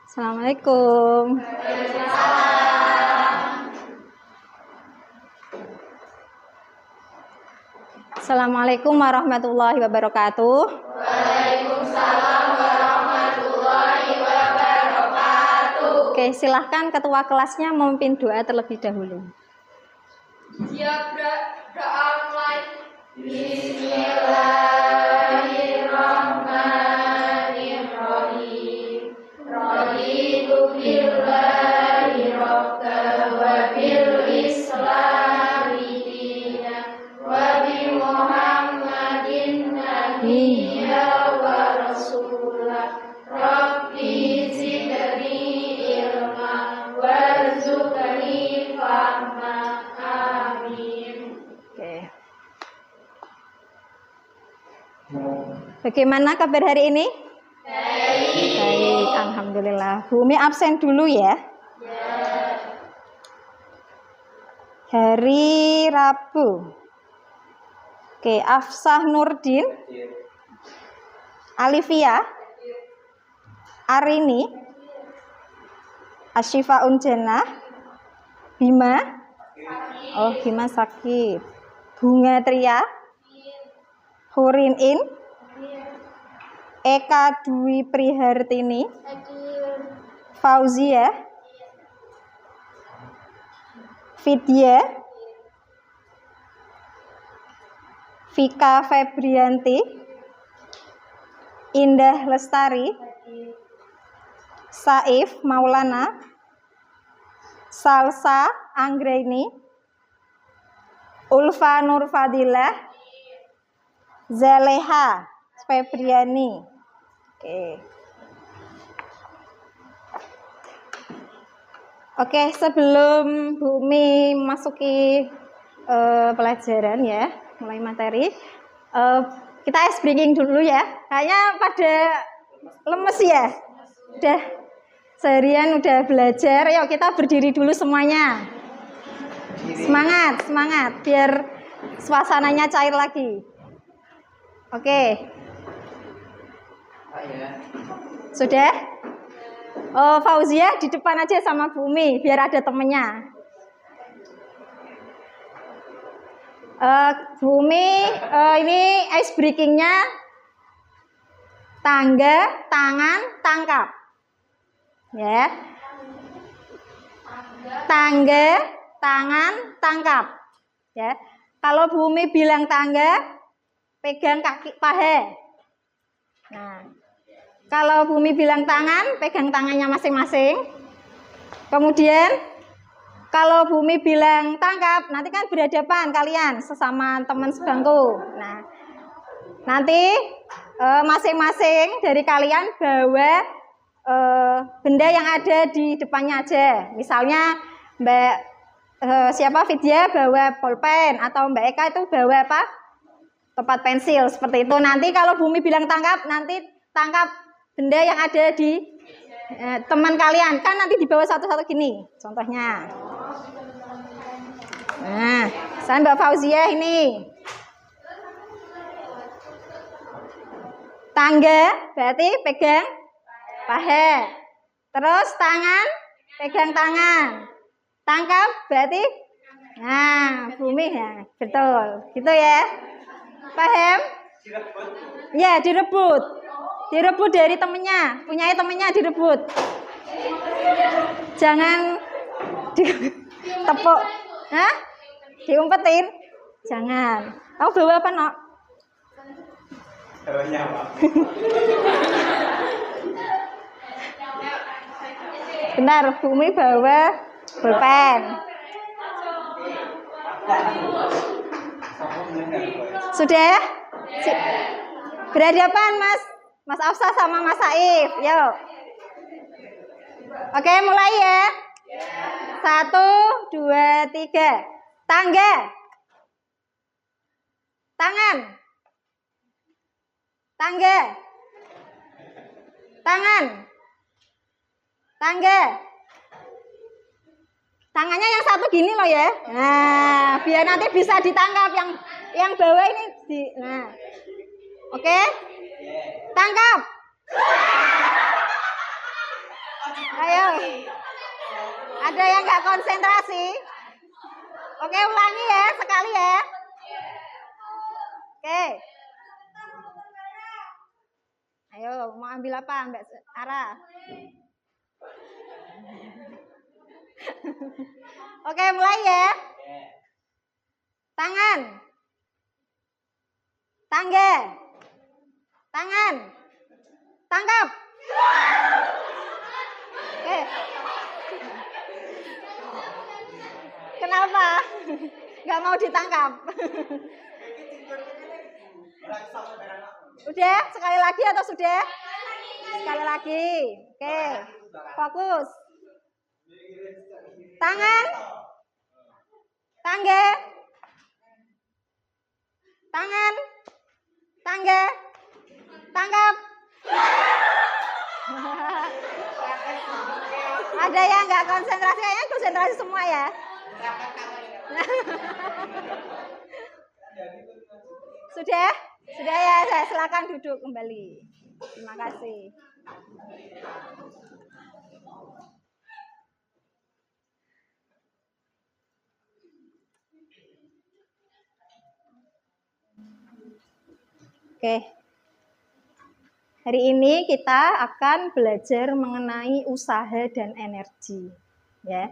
Assalamualaikum. Assalamualaikum warahmatullahi wabarakatuh. Waalaikumsalam warahmatullahi wabarakatuh. Oke, silahkan ketua kelasnya memimpin doa terlebih dahulu. Siap, doa mulai. Bismillahirrahmanirrahim. Raditu billahi rabban wa bil islami dinan wa bi Muhammadin nabiyya wa rasulah. Rabbi zidni ilma warzuqni fahma. Amin. Oke. Bagaimana kabar hari ini? Baik, alhamdulillah. Bumi absen dulu ya. Hari Rabu. Oke, Afsah Nurdin, Alivia, Arini, Asyifa Unjana, Bima. Oh, Bima sakit. Bunga Tria, Hurin In, Eka Dwi Prihartini, Fauzia, Vidya, Vika Febrianti, Indah Lestari, Saif Maulana, Salsa Anggreni, Ulfa Nurfadilah, Zaleha Febriani. Oke, sebelum Bumi masuki pelajaran ya, mulai materi, kita ice breaking dulu ya. Kayaknya pada lemes ya, udah seharian udah belajar. Yuk kita berdiri dulu semuanya. Semangat, semangat, biar suasananya cair lagi. Oke. Sudah? Oh, Fauzia di depan aja sama Bumi, biar ada temennya. Bumi, ini ice breakingnya tangga, tangan, tangkap. Ya. Tangga, tangan, tangkap. Ya. Kalau Bumi bilang tangga, pegang kaki paha. Nah, kalau Bumi bilang tangan, pegang tangannya masing-masing. Kemudian, kalau Bumi bilang tangkap, nanti kan berhadapan kalian sesama teman sebangku. Nah, nanti masing-masing dari kalian bawa benda yang ada di depannya aja. Misalnya Mbak siapa Vidya bawa bolpen, atau Mbak Eka itu bawa apa? Tempat pensil, seperti itu. Nanti kalau Bumi bilang tangkap, nanti tangkap benda yang ada di teman kalian. Kan nanti dibawa satu-satu gini, contohnya. Nah, saya Mbak Fauzia ini. Tangga, berarti pegang paha. Terus tangan, pegang tangan. Tangkap, berarti, nah, Bumi ya, betul. Gitu ya. Paham? Ya, direbut. Direbut dari temennya. Punyai temennya direbut. Jangan ditepuk. Hah? Diumpetin? Jangan. Kamu bawa apa, Nok? Bawanya apa? Benar, Bumi bawa pulpen. Sudah? Berhadapan Mas Afsa sama Mas Saif. Yuk. Oke, mulai ya. 1, 2, 3. Tangga. Tangan. Tangga. Tangan. Tangga. Tangannya yang satu gini loh ya. Nah, biar nanti bisa ditangkap yang bawah ini nah. Oke? Tangkap. Ayo. Ada yang nggak konsentrasi? Oke, ulangi ya, sekali ya. Oke. Ayo, mau ambil apa, Mbak Ara? Oke, mulai ya. Tangan. Tangga. Tangan. Tangkap. Oke. Kenapa? Gak mau ditangkap. Udah? Sekali lagi atau sudah? Sekali lagi. Oke. Fokus. Tangan. Tangga. Tangan. Tangga. Tangkap. Ada yang nggak konsentrasi? Kayaknya konsentrasi semua ya. Sudah? Sudah ya, saya silakan duduk kembali. Terima kasih. Oke. Hari ini kita akan belajar mengenai usaha dan energi, ya.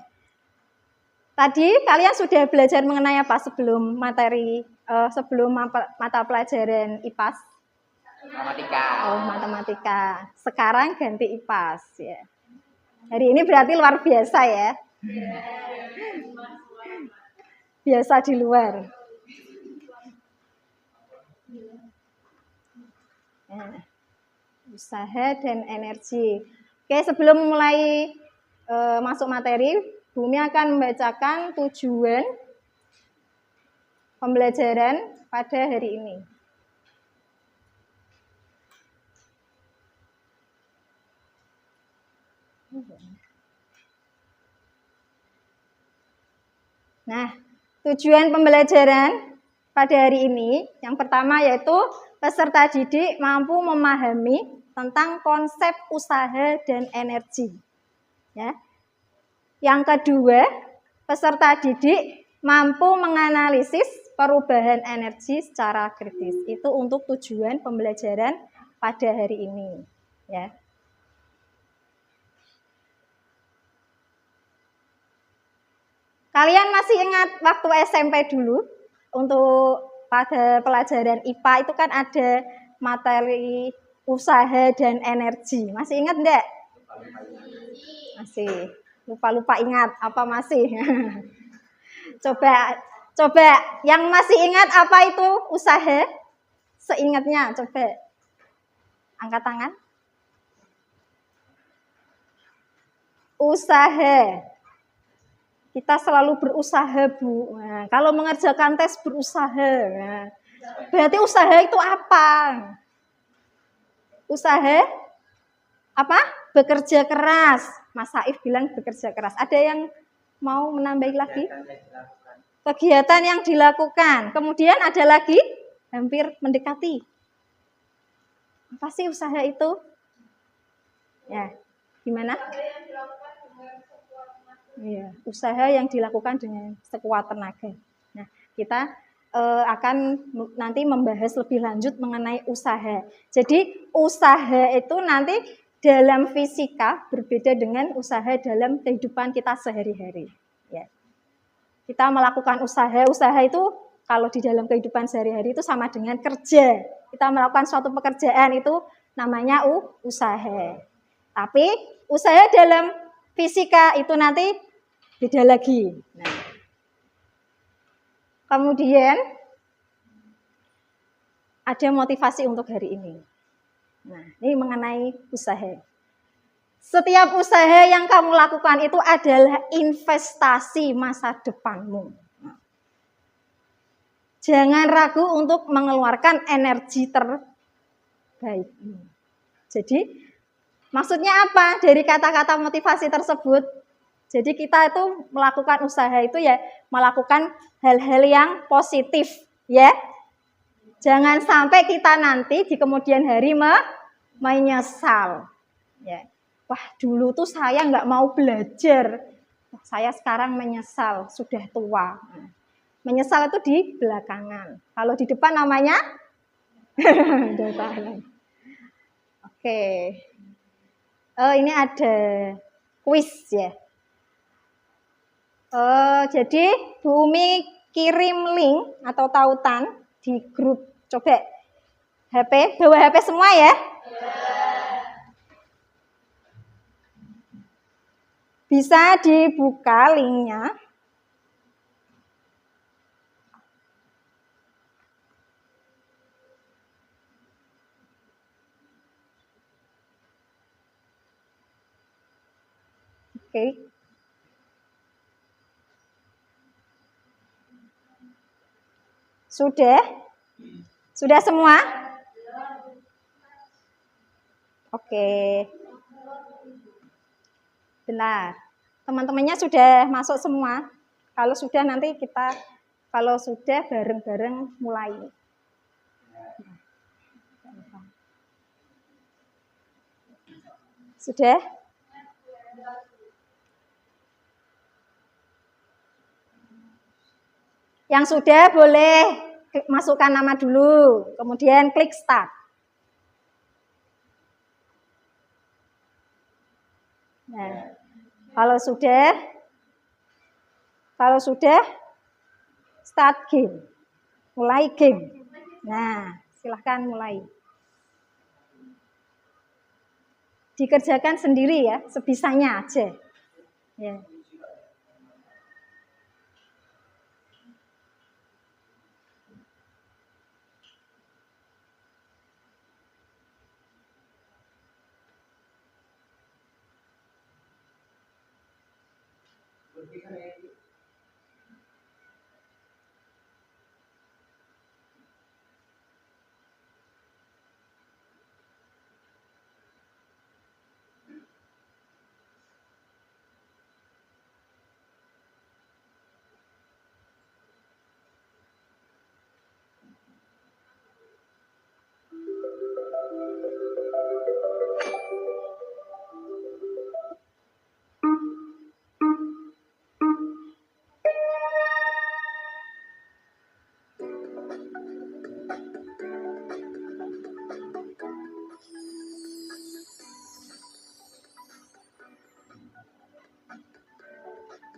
Tadi kalian sudah belajar mengenai apa sebelum materi sebelum mata pelajaran IPAS? Matematika. Oh, matematika. Sekarang ganti IPAS ya. Hari ini berarti luar biasa ya. Biasa di luar. Nah, usaha dan energi. Oke, sebelum mulai masuk materi, Bumi akan membacakan tujuan pembelajaran pada hari ini. Nah, tujuan pembelajaran pada hari ini yang pertama yaitu peserta didik mampu memahami tentang konsep usaha dan energi. Ya. Yang kedua, peserta didik mampu menganalisis perubahan energi secara kritis. Itu untuk tujuan pembelajaran pada hari ini. Ya. Kalian masih ingat waktu SMP dulu? Untuk pada pelajaran IPA itu kan ada materi usaha dan energi. Masih ingat enggak? Masih. Lupa-lupa ingat apa masih? Coba yang masih ingat apa itu usaha? Seingatnya coba angkat tangan. Usaha. Kita selalu berusaha, Bu. Nah, kalau mengerjakan tes berusaha. Nah, berarti usaha itu apa? Usaha apa? Bekerja keras. Mas Saif bilang bekerja keras. Ada yang mau menambahi lagi? Kegiatan yang dilakukan. Kemudian ada lagi hampir mendekati. Apa sih usaha itu? Ya, gimana? Iya, usaha yang dilakukan dengan sekuat tenaga. Nah, kita akan nanti membahas lebih lanjut mengenai usaha. Jadi, usaha itu nanti dalam fisika berbeda dengan usaha dalam kehidupan kita sehari-hari. Ya. Kita melakukan usaha itu kalau di dalam kehidupan sehari-hari itu sama dengan kerja. Kita melakukan suatu pekerjaan itu namanya usaha. Tapi usaha dalam fisika itu nanti beda lagi. Nah. Kemudian ada motivasi untuk hari ini. Nah, ini mengenai usaha. Setiap usaha yang kamu lakukan itu adalah investasi masa depanmu. Jangan ragu untuk mengeluarkan energi terbaik. Jadi, maksudnya apa dari kata-kata motivasi tersebut? Jadi kita itu melakukan usaha itu ya melakukan hal-hal yang positif, ya. Jangan sampai kita nanti di kemudian hari menyesal. Ya. wah dulu tuh saya nggak mau belajar, saya sekarang menyesal, sudah tua. Menyesal itu di belakangan. Kalau di depan namanya Oke. Ini ada kuis ya. Jadi Bu Umi kirim link atau tautan di grup. Coba HP, bawa HP semua ya. Bisa dibuka linknya. Oke. Sudah? Sudah semua? Oke. Benar. Teman-temannya sudah masuk semua. Kalau sudah nanti kalau sudah bareng-bareng mulai. Sudah? Yang sudah boleh masukkan nama dulu, kemudian klik start. Nah, kalau sudah start game, mulai game. Nah, silahkan mulai. Dikerjakan sendiri ya, sebisanya aja. Ya.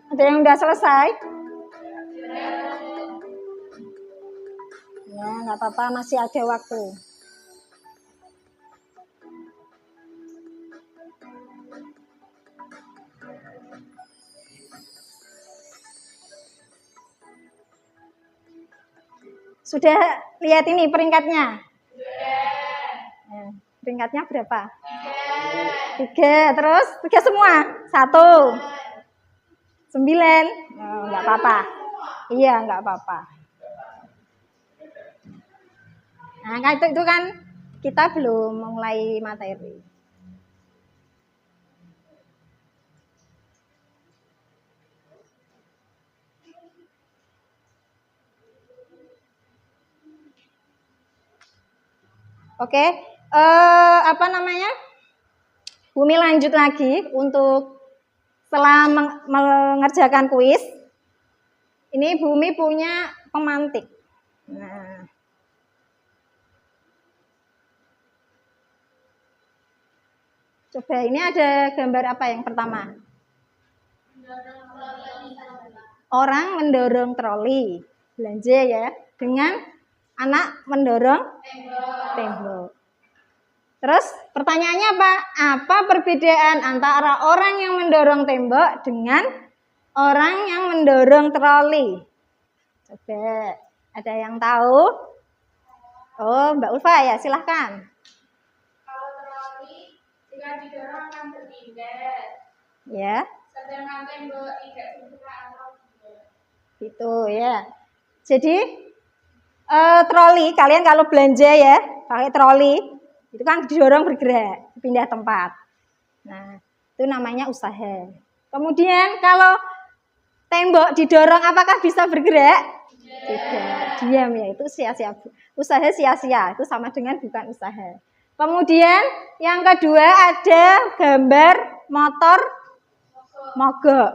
Ada yang udah selesai? Ya, nggak apa-apa, masih ada waktu. Sudah lihat ini peringkatnya? Sudah. Peringkatnya berapa? 3. Terus 3 semua? 1. 9. Enggak apa-apa. Iya, enggak apa-apa. Nah, itu kan kita belum mulai materi. Oke, apa namanya? Bumi lanjut lagi untuk setelah mengerjakan kuis. Ini Bumi punya pemantik. Nah, coba ini ada gambar apa yang pertama? Orang mendorong troli belanja ya, dengan anak mendorong tembok. Terus pertanyaannya apa? Apa perbedaan antara orang yang mendorong tembok dengan orang yang mendorong troli? Coba, ada yang tahu? Oh, Mbak Ulfa ya, silahkan. Kalau troli jika didorong akan berpindah. Ya. Sedangkan tembok tidak bergerak atau tidak. Gitu ya. Jadi troli, kalian kalau belanja ya pakai troli, itu kan didorong bergerak, pindah tempat. Nah, itu namanya usaha. Kemudian kalau tembok didorong apakah bisa bergerak? Tidak, diam ya, itu sia-sia. Usaha sia-sia, itu sama dengan bukan usaha. Kemudian yang kedua ada gambar motor mogok.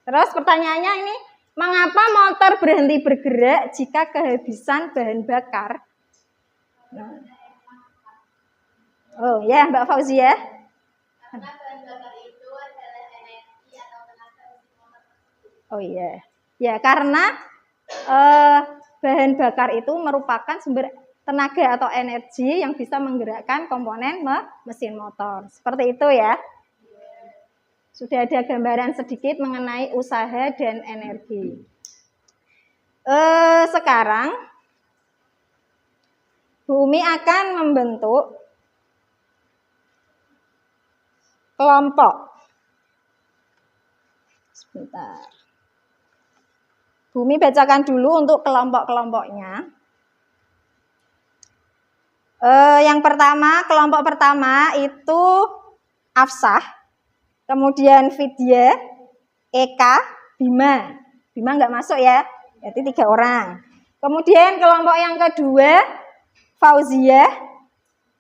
Terus pertanyaannya ini, mengapa motor berhenti bergerak jika kehabisan bahan bakar? Nah. Oh ya, Mbak Fauzia. Karena bahan bakar itu adalah energi atau tenaga mesin motor. Oh iya, ya karena bahan bakar itu merupakan sumber tenaga atau energi yang bisa menggerakkan komponen mesin motor. Seperti itu ya. Sudah ada gambaran sedikit mengenai usaha dan energi. Sekarang Bumi akan membentuk kelompok. Sebentar. Bumi bacakan dulu untuk kelompok-kelompoknya. Yang pertama, kelompok pertama itu Afsah. Kemudian Vidya, Eka, Bima. Bima nggak masuk ya, berarti 3 orang. Kemudian kelompok yang kedua, Fauzia,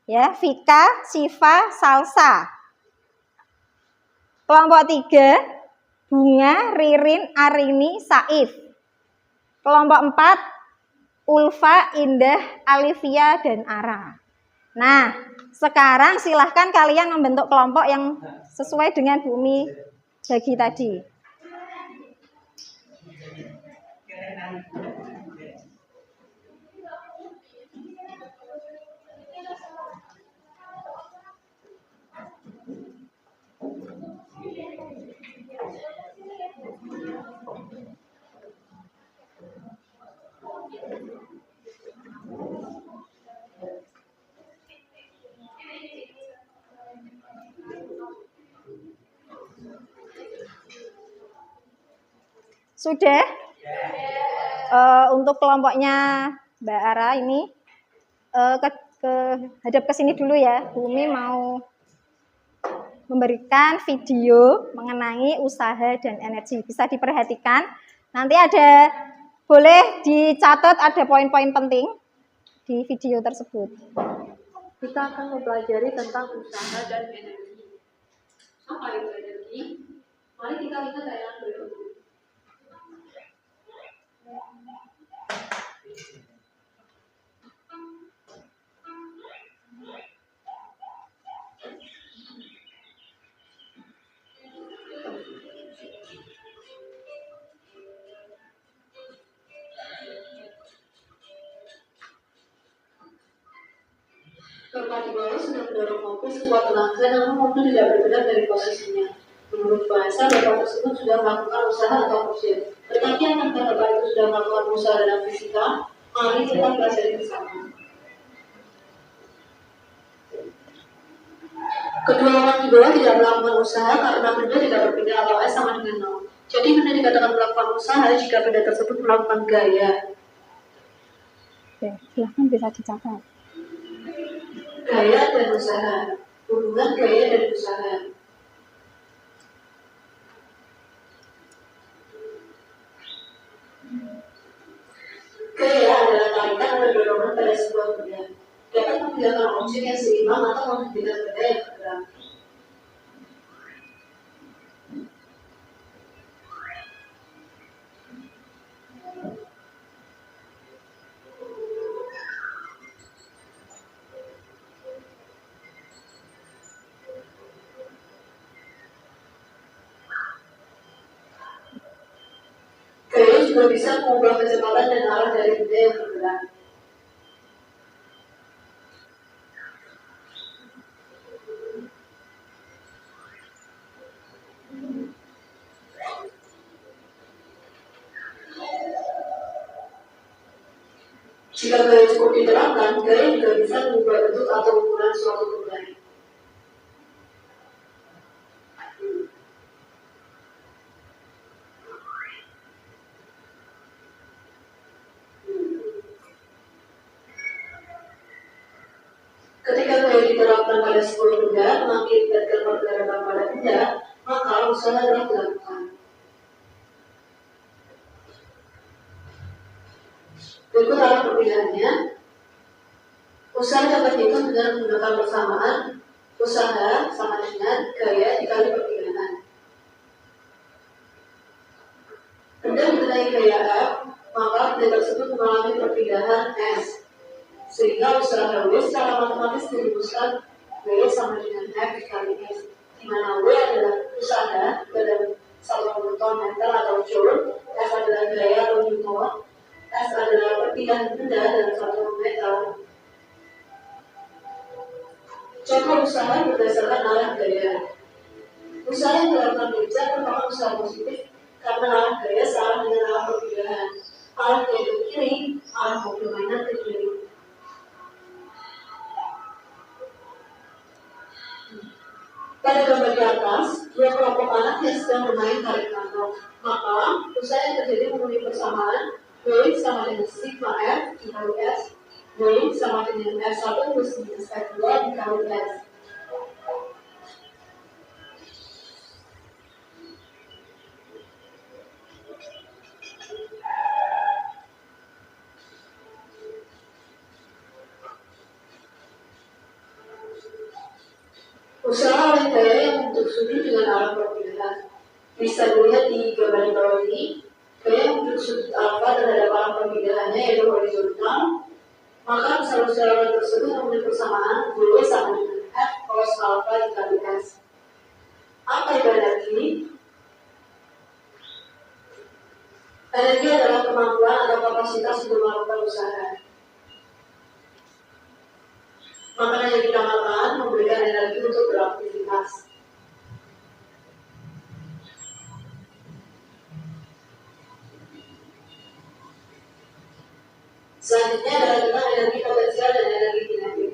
ya, Vika, Siva, Salsa. Kelompok 3, Bunga, Ririn, Arini, Saif. Kelompok 4, Ulfa, Indah, Alivia, dan Ara. Nah, sekarang silahkan kalian membentuk kelompok yang sesuai dengan Bumi bagi tadi. Sudah? Untuk kelompoknya Mbak Ara ini hadap ke sini dulu ya. Bumi mau memberikan video mengenai usaha dan energi. Bisa diperhatikan. Nanti boleh dicatat ada poin-poin penting di video tersebut. Kita akan mempelajari tentang usaha dan energi. Apa itu energi? Mari kita lihat tayangan berikut. Bapak di bawah sedang mendorong mobil sekuat tenaga, namun mobil tidak bergerak dari posisinya. Menurut bahasa, Bapak tersebut sudah melakukan usaha atau ujian. Tetapi apakah Bapak itu sudah melakukan usaha dalam fisika? Mari kita pelajari bersama. Kedua orang di bawah tidak melakukan usaha karena benda tidak berpindah atau S sama dengan 0. Jadi benda dikatakan melakukan usaha jika benda tersebut melakukan gaya. Oke, silahkan bisa dicatat. Gaya dan usaha. Hubungan gaya dan usaha. Gaya adalah tarikan atau dorongan pada sebuah benda. Dapat memindahkan objek yang seimbang atau menghentikan benda yang bergerak. Gaya juga bisa mengubah kecepatan dan arah dari benda yang bergerak. Jika gaya cukup diterapkan, gaya juga bisa mengubah bentuk atau ukuran suatu benda. Ketika gaya diterapkan pada sebuah benda, mengakibatkan pergerakan pada benda, maka usaha telah dilakukan. Berikut arah pemilihannya. Usaha dapat dihitung dengan menggunakan persamaan usaha sama dengan gaya dikali perkiraan. Hendak mengenai gaya F, maka benda tersebut mengalami perpindahan S, sehingga usaha W secara matematis dirumuskan W sama dengan F dikali S, di mana W adalah usaha dalam 1 ton meter atau joule, F adalah gaya atau newton, S adalah perpindahan benda dalam 1 meter. Contoh usaha berdasarkan arah gaya. Usaha yang dilakukan bekerja merupakan usaha positif karena arah gaya searah dengan arah perpindahan. Arah gaya ke kiri, arah mobil mainan ke kiri. Pada gambar di atas, dua kelompok anak yang sedang bermain tarik kantong. Maka, usaha yang terjadi memenuhi persamaan W sama dengan sigma F dikali S, W sama dengan F1 plus minus F2 dikali S. Usaha oleh gaya yang membentuk sudut dengan arah perpindahan. Bisa dilihat di gambar di bawah ini, gaya yang membentuk sudut alfa terhadap arah perpindahannya yaitu horizontal, maka usaha-usaha tersebut memiliki persamaan W sama dengan F cos alfa dikali S. Apa itu energi? Energi adalah kemampuan atau kapasitas untuk melakukan usaha. Makanan yang kita makan memberikan energi untuk beraktivitas. Selanjutnya adalah tentang energi potensial dan energi kinetik.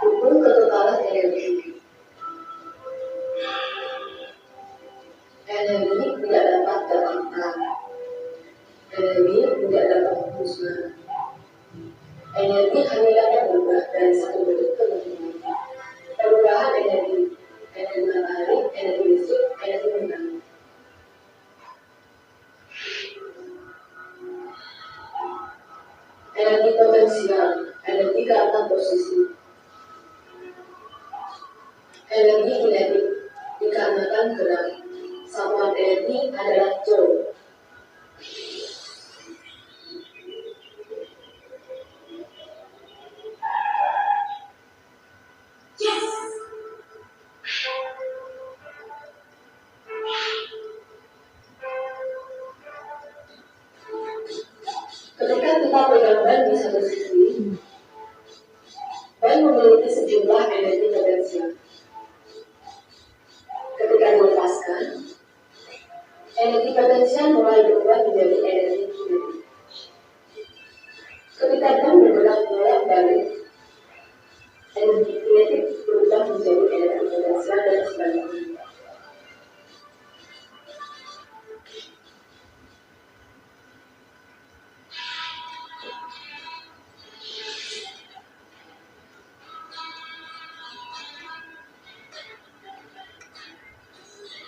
Hukum kekekalan energi. Energi tidak dapat terangkat. Energi tidak dapat musnah. Energi hanya dapat berubah dari satu bentuk ke bentuk lain. Perubahan energi matahari, energi listrik, energi medan. Energi potensial, energi karena posisi. Energi kinetik dikarenakan gerak. Satuan energi adalah joule. Ketika kita pegang ban di satu sisi, ban memiliki sejumlah energi potensial. Ketika dilepaskan, energi potensial mulai berubah menjadi energi kinetik. Ketika ban bergerak bolak-balik, energi kinetik berubah menjadi energi potensial dan sebagainya.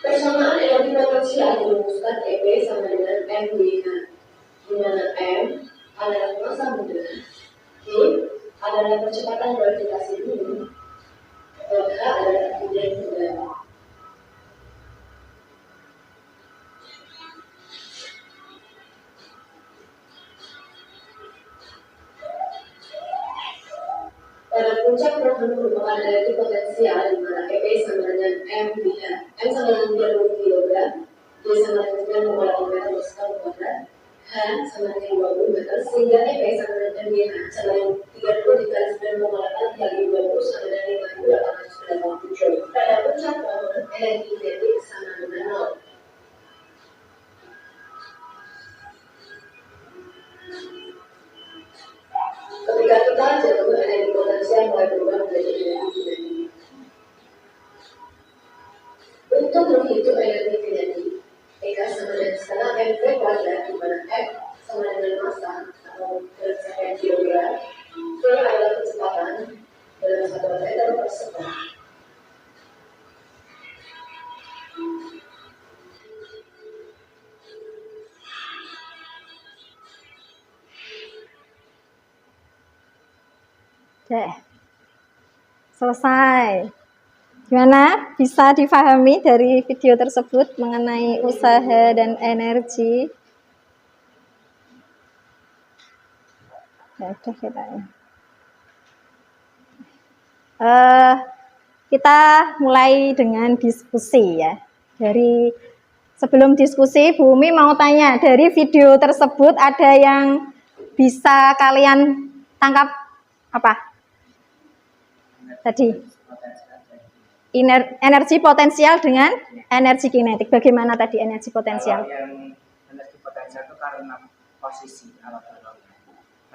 Persamaan energi potensial dirumuskan EP sama dengan MWH, di mana M adalah massa muda, V adalah percepatan gravitasi bumi, dan H adalah ketinggian udara. Pada puncak program merupakan energi potensial di mana EP sama dengan MVH. M sama dengan 30 kg, D sama dengan 9,8 meter per sekali kuadrat, H H sama dengan 20 meter, sehingga EP sama dengan MYH sama dengan 30 dikali 9,8 dikali 20 sama dengan 5.887. Pada puncak pohon, energi kinetik sama dengan 0. Ketika kita jatuh, energi potensial mulai berubah menjadi energi kinetik. Untuk menghitung energi kinetik, EK sama dengan skala MV kuadrat di mana F sama dengan massa atau berdasarkan kilogram, V adalah kecepatan dalam 1 meter per second. Oke. Selesai. Gimana? Bisa difahami dari video tersebut mengenai usaha dan energi? Ya udah kita ya. Kita mulai dengan diskusi ya. Dari sebelum diskusi, Bu Umi mau tanya, dari video tersebut ada yang bisa kalian tangkap apa? Tadi energi potensial dengan energi kinetik. Bagaimana tadi energi potensial? Kalau yang energi potensial itu karena posisi alat dorongnya.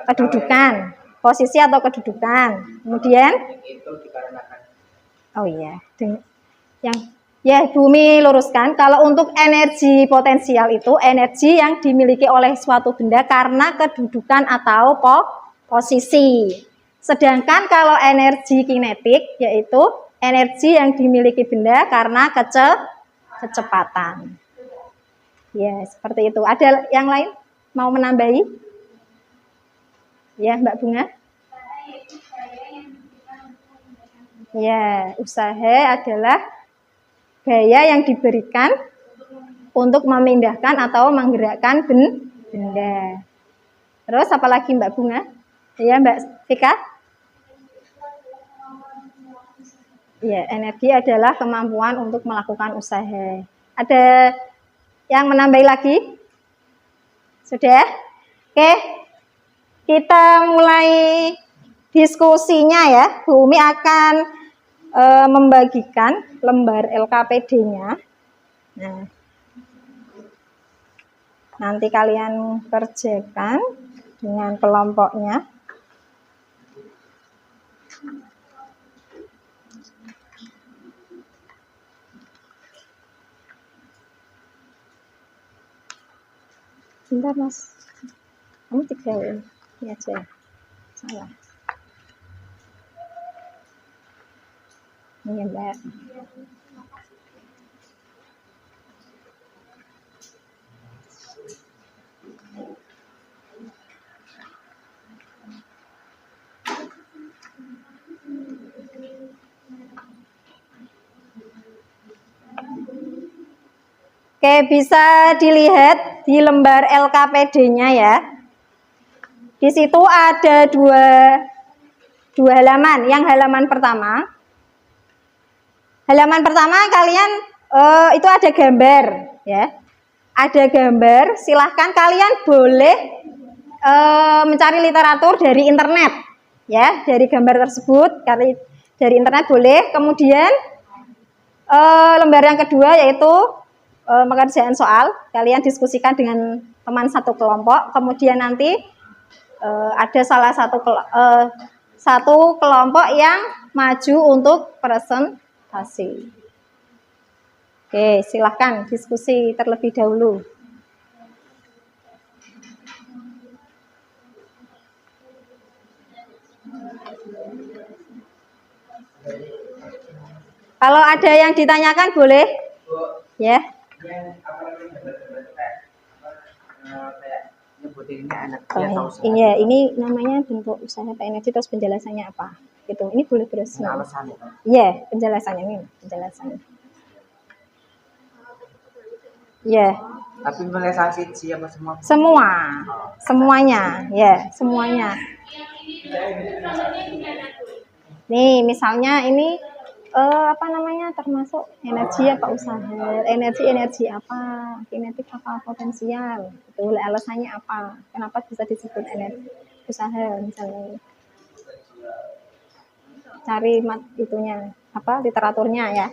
Kedudukan, posisi atau kedudukan. Kemudian, Itu dikarenakan oh iya, yang ya Bumi luruskan. Kalau untuk energi potensial itu energi yang dimiliki oleh suatu benda karena kedudukan atau posisi. Sedangkan kalau energi kinetik yaitu energi yang dimiliki benda karena kecepatan. Ya, seperti itu. Ada yang lain mau menambahi? Ya, Mbak Bunga? Ya, usaha adalah gaya yang diberikan untuk memindahkan atau menggerakkan benda. Terus apa lagi Mbak Bunga? Ya, Mbak Vika? Ya, energi adalah kemampuan untuk melakukan usaha. Ada yang menambahi lagi? Sudah? Oke. Kita mulai diskusinya ya. Bu Umi akan membagikan lembar LKPD-nya. Nah, nanti kalian kerjakan dengan kelompoknya. Bentar Mas, kamu 3 ini aja, salah. Ini Mbak. Oke, bisa dilihat di lembar LKPD-nya ya. Di situ ada dua halaman. Yang halaman pertama kalian itu ada gambar ya. Ada gambar, silahkan kalian boleh mencari literatur dari internet ya, dari gambar tersebut, dari internet boleh. Kemudian lembar yang kedua yaitu pekerjaan soal, kalian diskusikan dengan teman satu kelompok, kemudian nanti ada salah satu kelompok yang maju untuk presentasi. Oke, silahkan diskusi terlebih dahulu. Kalau ada yang ditanyakan boleh, ya. Kayak nyebutinnya energi Oh, atau usaha. iya, ini namanya bentuk usaha Pak Energi, terus penjelasannya apa? Gitu. Ini boleh beresnya. Alasan itu. Iya, penjelasannya ini, penjelasannya. Iya. Tapi penjelasan siji apa semua? Semuanya, ya, semuanya. Nih, misalnya ini apa namanya, termasuk energi apa usaha, energi apa, kinetik apa potensial, itu alasannya apa, kenapa bisa disebut energi usaha, misalnya cari itunya apa, literaturnya ya.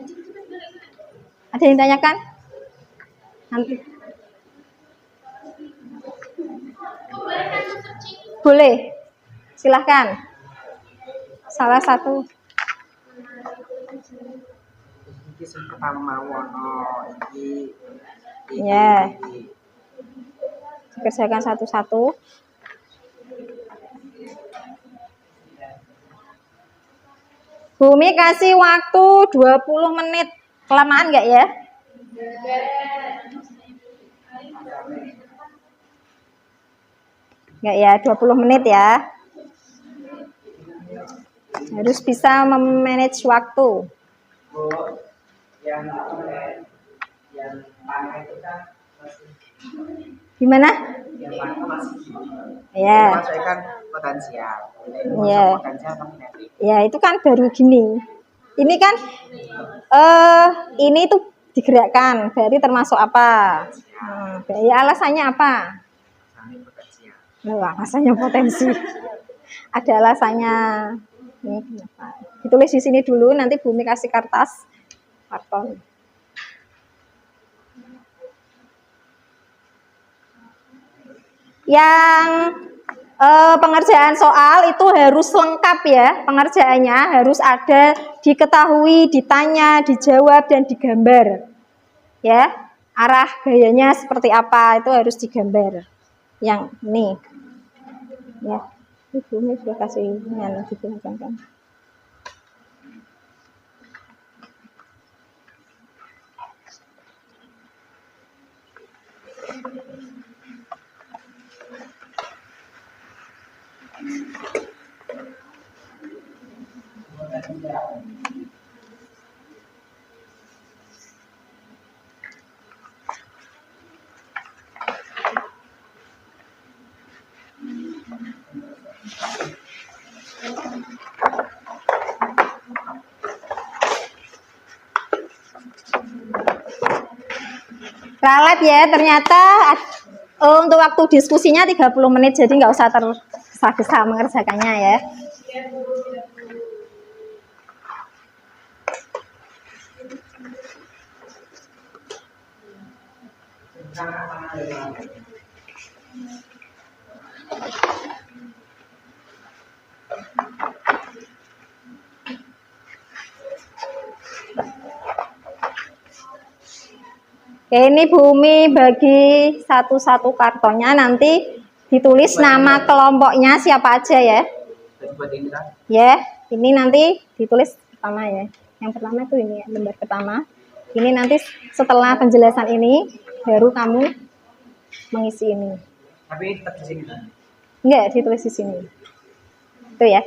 Ada yang tanyakan nanti? Boleh, silahkan. Salah satu. Iki sing pertama wono iki. Ya. Dikerjakan satu-satu. Bumi kasih waktu 20 menit. Kelamaan enggak ya? Enggak ya, 20 menit ya. Harus bisa memanage waktu. Bu, yang panen itu kan masih Gimana? yang panen masih Ya. Maksudnya kan potensial. Ya. Potensial kan kinetik. Ya, itu kan baru gini. Ini kan ini tuh digerakkan, berarti termasuk apa? Ya alasannya apa? Misalnya potensial. Loh, alasannya potensi. Ada alasannya. Ini kenapa? Ditulis di sini dulu, nanti Bumi kasih kertas, karton. Yang pengerjaan soal itu harus lengkap ya, pengerjaannya harus ada, diketahui, ditanya, dijawab, dan digambar. Ya, arah gayanya seperti apa itu harus digambar. Yang ini, ya, ini sudah kasih yang dijelaskan. Ralat ya, ternyata untuk waktu diskusinya 30 menit, jadi nggak usah tergesa-gesa mengerjakannya ya. Oke, ini Bumi bagi satu-satu kartonnya, nanti ditulis nama kelompoknya siapa aja ya. Buat ini kan? Ya, ini nanti ditulis pertama ya. Yang pertama itu ini lembar pertama. Ini nanti setelah penjelasan ini baru kamu mengisi ini. Tapi tetap di sini kan? Enggak, ditulis di sini. Itu ya.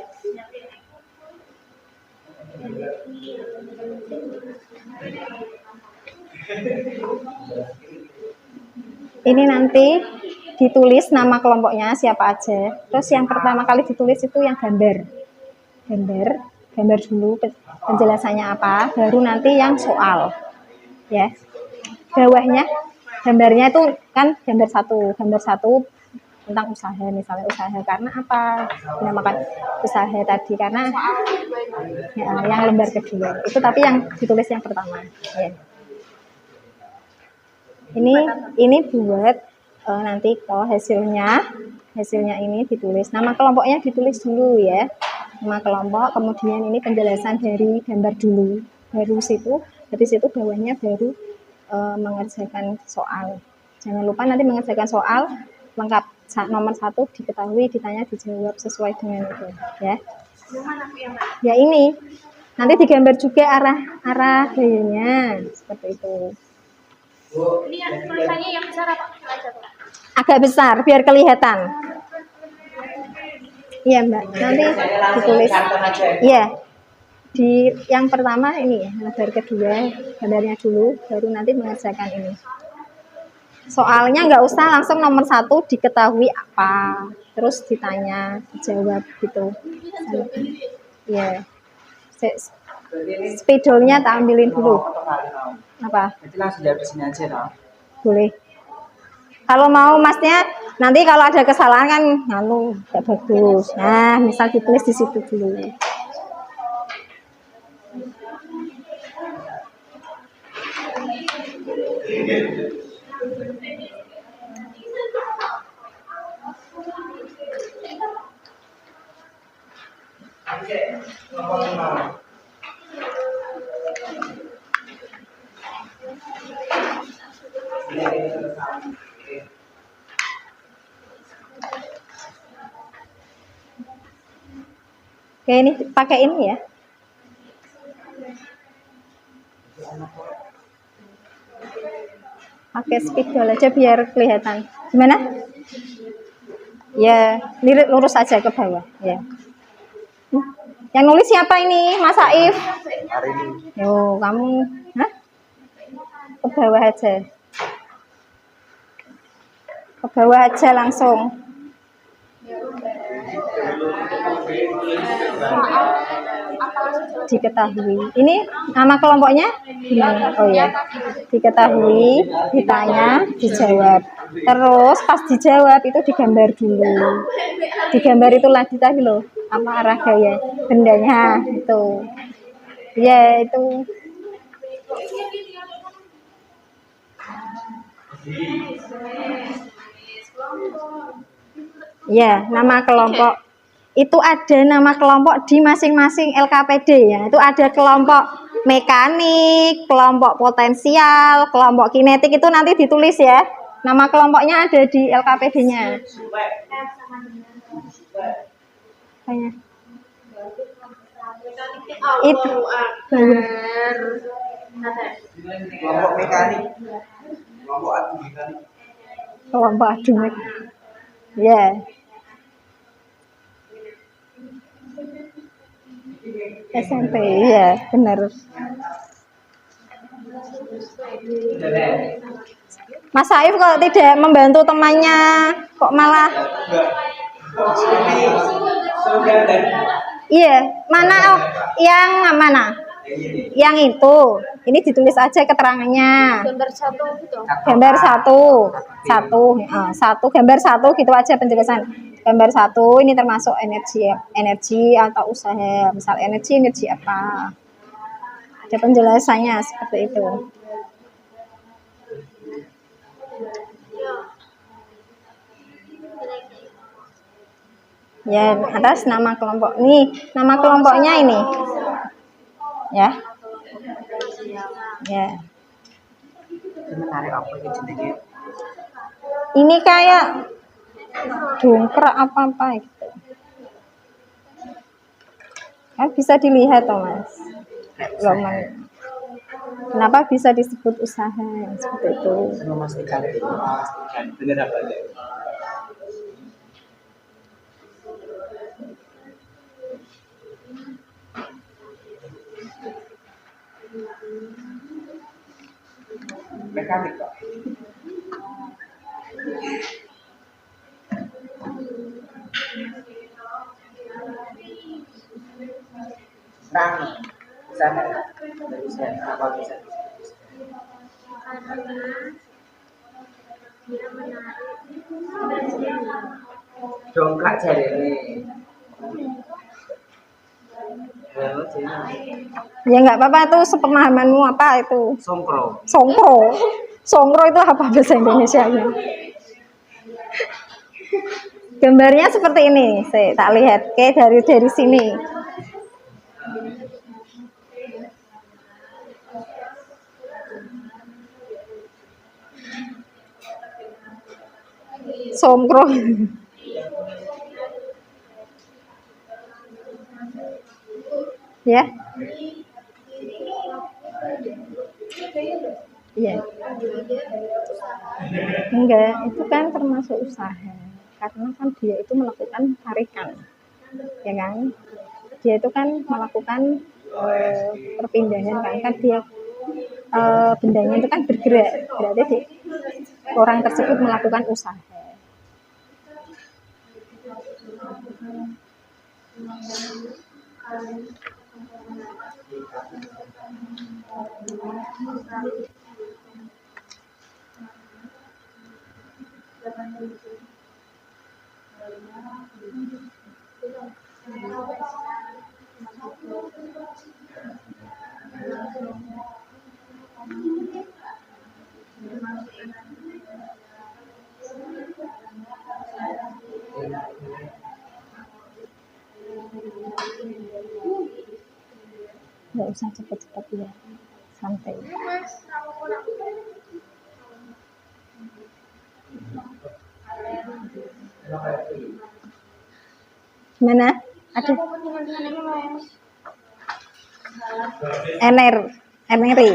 Ini nanti ditulis nama kelompoknya siapa aja. Terus yang pertama kali ditulis itu yang gambar. Gambar dulu penjelasannya apa, baru nanti yang soal. Ya. Bawahnya gambarnya itu kan gambar satu tentang usaha, misalnya usaha karena apa dinamakan usaha tadi, karena ya, yang lembar kedua itu, tapi yang ditulis yang pertama ya. Ini buat nanti kalau hasilnya ini ditulis nama kelompoknya, ditulis dulu ya, nama kelompok, kemudian ini penjelasan dari gambar dulu, baru dari situ bawahnya baru mengerjakan soal. Jangan lupa nanti mengerjakan soal lengkap, nomor 1 diketahui, ditanya, dijawab sesuai dengan itu ya. Ya ini nanti digambar juga arah gayanya seperti itu. Ini tulisannya yang besar apa kecil aja, Pak? Agak besar biar kelihatan. Iya Mbak, nanti ditulis. Iya. Di yang pertama ini ya, lembar kedua gambarnya dulu, baru nanti mengerjakan ini. Soalnya nggak usah langsung nomor 1 diketahui apa, terus ditanya, dijawab gitu. Iya. Berarti ini Spidolnya tak ambilin dulu. atau kali mau. Apa? Berarti langsung jawab di sini aja toh. Boleh. Kalau mau masnya nanti kalau ada kesalahan kan nganu nggak bagus. Nah, misal ditulis di situ dulu. Oke, ini pakai ini ya. Pakai spidol aja biar kelihatan. Gimana? Ya, lirik lurus aja ke bawah. Ya. Yang nulis siapa ini? Mas Saif. Hari ini. Yo, kamu, hah? Ke bawah aja. Ke bawah aja langsung. Diketahui. Ini nama kelompoknya gimana? Oh ya, diketahui, ditanya, dijawab. Terus pas dijawab itu digambar dulu. Digambar itu lagi tadi loh, apa arah gaya bendanya itu. Ya itu. Ya, nama kelompok. Itu ada nama kelompok di masing-masing LKPD ya. Itu ada kelompok mekanik, kelompok potensial, kelompok kinetik itu nanti ditulis ya. Nama kelompoknya ada di LKPD-nya. Itu Kelompok mekanik. Kelompok adu mekanik. kelompok adu mekanik. Ya. SMP, ya benar. Mas Saif kok tidak membantu temannya, kok malah? Iya, mana? Oh, yang mana? Yang itu. Ini ditulis aja keterangannya. Gambar satu, gambar satu gitu aja penjelasan. Gambar satu ini termasuk energi atau usaha. Misal energi apa? Ada penjelasannya seperti itu. Ya, atas nama kelompok. Nih, nama kelompoknya ini. Ya. Ya. Menarik apa ini? Ini kayak dongkrak apa-apa gitu. Kan bisa dilihat toh, Mas. Kenapa bisa disebut usaha seperti itu? Memastikan benar apa enggak? Mekanik Pak. Nah, sana dari saya apa bisa? Dongkrak jari ini. Ya nggak apa-apa, itu sepemahamanmu apa itu? Songkro. Songkro. Songkro itu apa bahasa Indonesianya? Gambarnya seperti ini, saya tak lihat. Oke, dari sini. Songkro. Ya. Iya. Enggak, itu kan termasuk usaha. Karena kan dia itu melakukan tarikan. Ya kan? Dia itu kan melakukan perpindahan kan dia bendanya itu kan bergerak. Berarti orang tersebut melakukan usaha. Nggak usah cepet-cepet ya, santai. Mana? Ada NRI.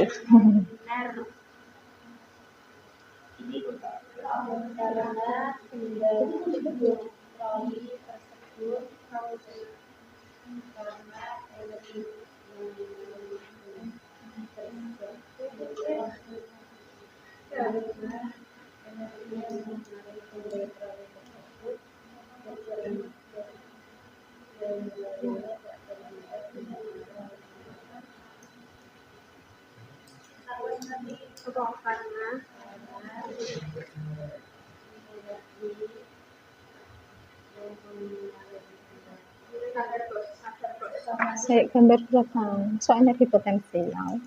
Saya gambar berapa? So energi potensial.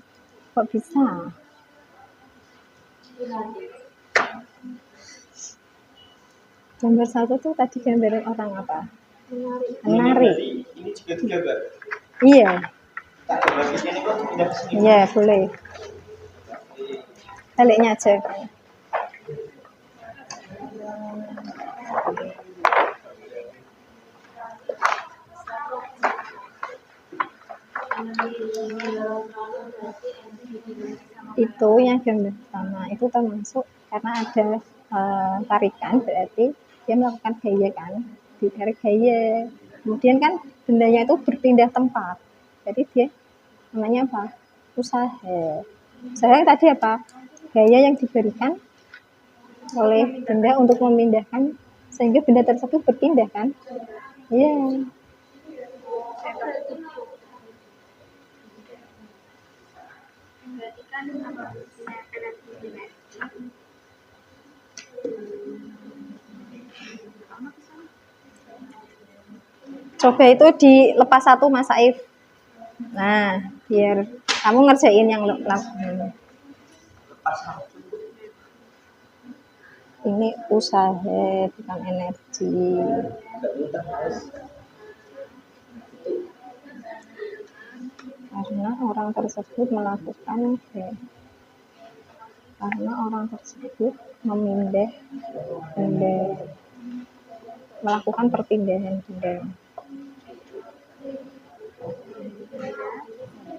Kok bisa? Gambar satu tuh tadi gambarin orang apa? Menari. Ini juga digambar. Iya. Tak gambar di sini kok pindah ke sini. Iya, boleh. Baliknya aja. Itu yang gambar pertama itu termasuk karena ada tarikan, berarti dia melakukan gaya kan, ditarik gaya, kemudian kan bendanya itu berpindah tempat, jadi dia namanya apa? Usaha tadi apa? Gaya yang diberikan oleh benda untuk memindahkan sehingga benda tersebut berpindah kan? Iya. Berarti kan energi kinetik. Coba itu dilepas satu Mas Saif. Nah, biar kamu ngerjain yang Lepas ini usaha bukan energi. Karena orang tersebut melakukan karena orang tersebut memindah benda, melakukan perpindahan benda.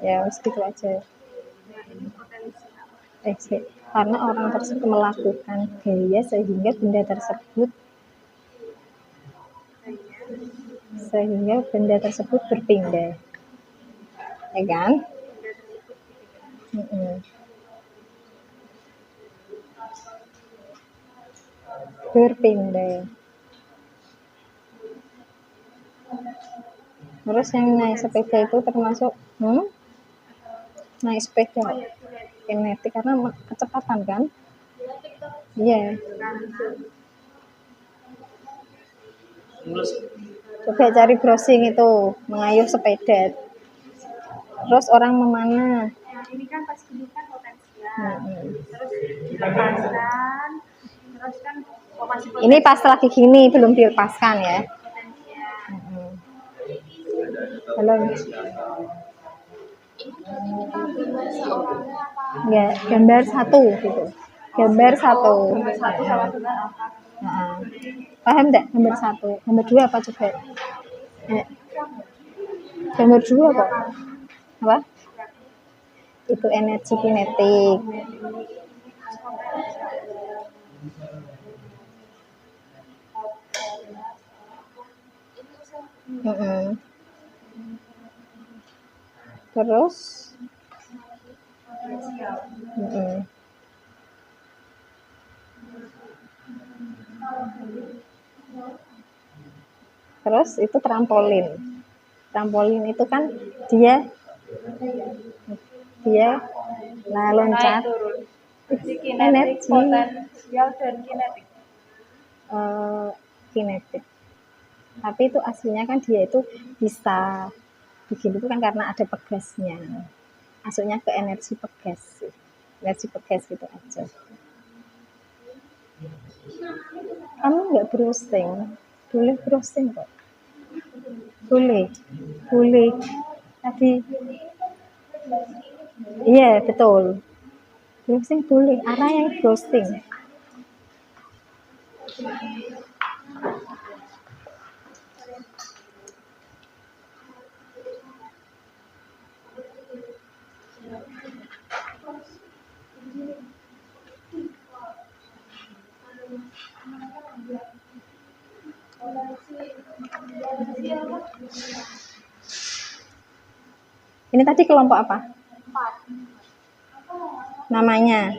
Ya, segitu aja. Karena orang tersebut melakukan gaya sehingga benda tersebut berpindah, ya kan? Berpindah. Terus yang naik sepeda itu termasuk naik sepeda kinetik karena kecepatan kan? Iya. Coba cari browsing itu mengayuh sepeda. Terus orang memanah. Nah, ini kan pas kehidupan potensial. Terus dilepaskan. Terus kan masih ini pas lagi gini belum dilepaskan ya. potensial. Belum. Ya, gambar satu gitu. Gambar satu. Paham enggak gambar satu? Gambar dua apa coba? Gambar dua kok. Apa? Itu energi kinetik. Terus terus itu trampolin. Trampolin itu kan dia Dia nah loncat turun. Jadi kinetik, energi potensial dan kinetik. kinetik. Tapi itu aslinya kan dia itu bisa begini itu kan karena ada pegasnya. Masuknya ke energi pegas sih. Energi pegas gitu aja. Kamu nggak browsing? Boleh browsing kok. Boleh. Boleh. Tadi iya betul. Browsing boleh. Arah yang browsing. Ini tadi kelompok apa? Namanya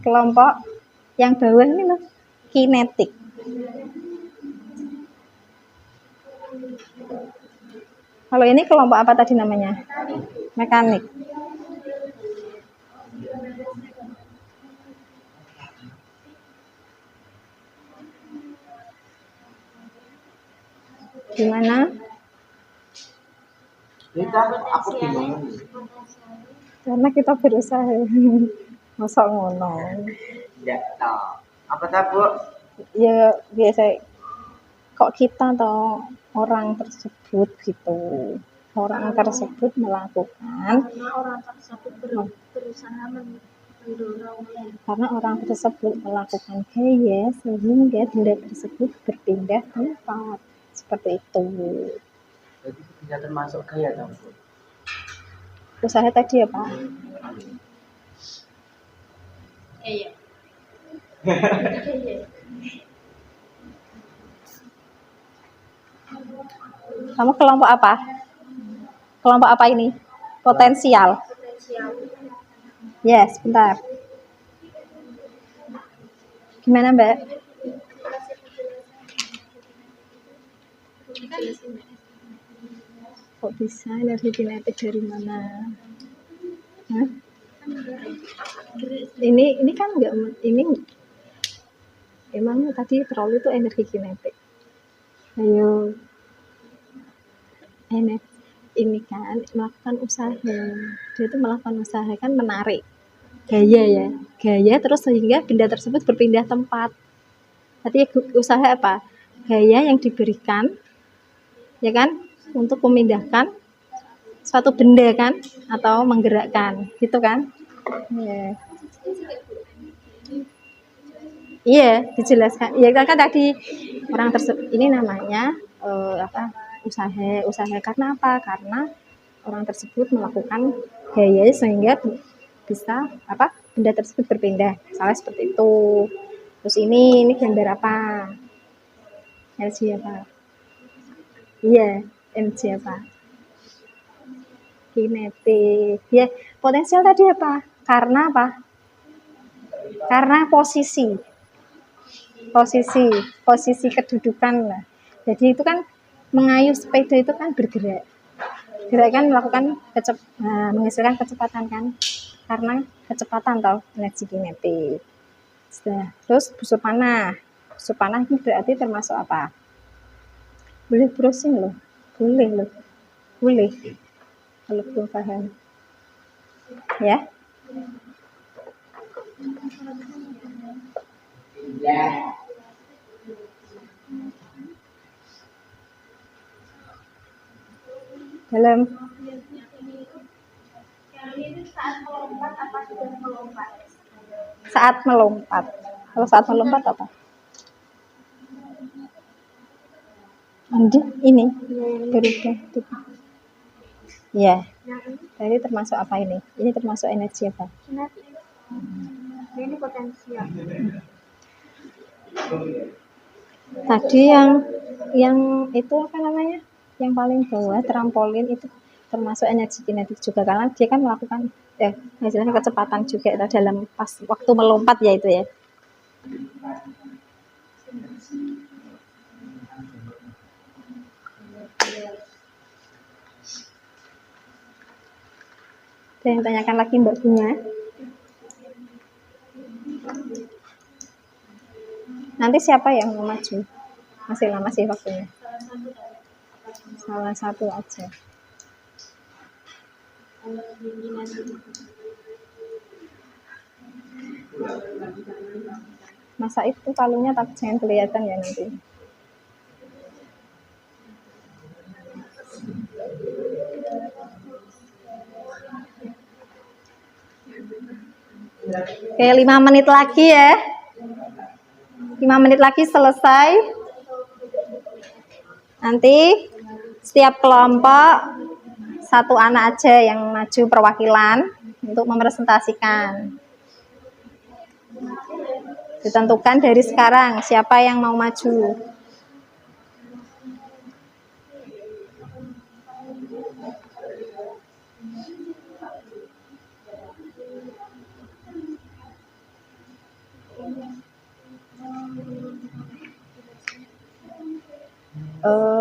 kelompok yang bawah ini loh, kinetik. Kalau ini kelompok apa tadi namanya? Mekanik. Gimana? Kita aku bingung. Karena kita berusaha. Masa ngono. Ya, tahu. Apa tak, Bu? Ya biasa kok kita atau orang tersebut gitu. Orang tersebut melakukan Karena orang tersebut berusaha mendorong. karena orang tersebut melakukan gaya sehingga benda tersebut berpindah tempat. Seperti itu. Jadi bisa termasuk gaya, tak, Bu? Usaha tadi ya Pak. Iya. Kamu kelompok apa? Kelompok apa ini? Potensial. Yes, bentar. Gimana Mbak? Kok bisa energi kinetik dari mana? Hah? Ini kan enggak, ini emang tadi terlalu itu energi kinetik. Ayo, ini kan melakukan usaha. Dia itu melakukan usaha kan menarik gaya ya, gaya terus sehingga benda tersebut berpindah tempat. Tadi usaha apa? Gaya yang diberikan, ya kan, untuk memindahkan suatu benda kan, atau menggerakkan, gitu kan? Yeah. Iya, dijelaskan. Iya kan tadi orang tersebut ini namanya usaha karena apa? Karena orang tersebut melakukan gaya sehingga bisa benda tersebut berpindah. Misalnya seperti itu. Terus ini gambar apa? Energi apa? Iya, energi apa? Kinetik. Ya, potensial tadi apa? Karena apa? Karena posisi kedudukan lah. Jadi itu kan mengayuh sepeda itu kan bergerak. Gerak kan melakukan menghasilkan kecepatan kan. Karena kecepatan atau energi kinetik. Terus busur panah. Busur panah ini berarti termasuk apa? Boleh browsing loh. Boleh. Kalau belum paham. Ya. Dalam saat melompat. Kalau saat melompat apa? Andi ini berubah. Ya. Jadi termasuk apa ini? Ini termasuk energi apa? Ini potensial. Tadi yang itu apa namanya? Yang paling bawah trampolin itu termasuk energi kinetik juga karena dia kan melakukan menghasilkan kecepatan juga dalam pas waktu melompat ya itu ya. Ada yang tanyakan lagi Mbak Bunga? Nanti siapa yang mau maju? Masih lama sih waktunya. Salah satu aja. Masa itu kalungnya tak jangan kelihatan ya nanti. Oke, 5 menit lagi ya. 5 menit lagi selesai. Nanti setiap kelompok satu anak aja yang maju perwakilan untuk merepresentasikan. Ditentukan dari sekarang siapa yang mau maju.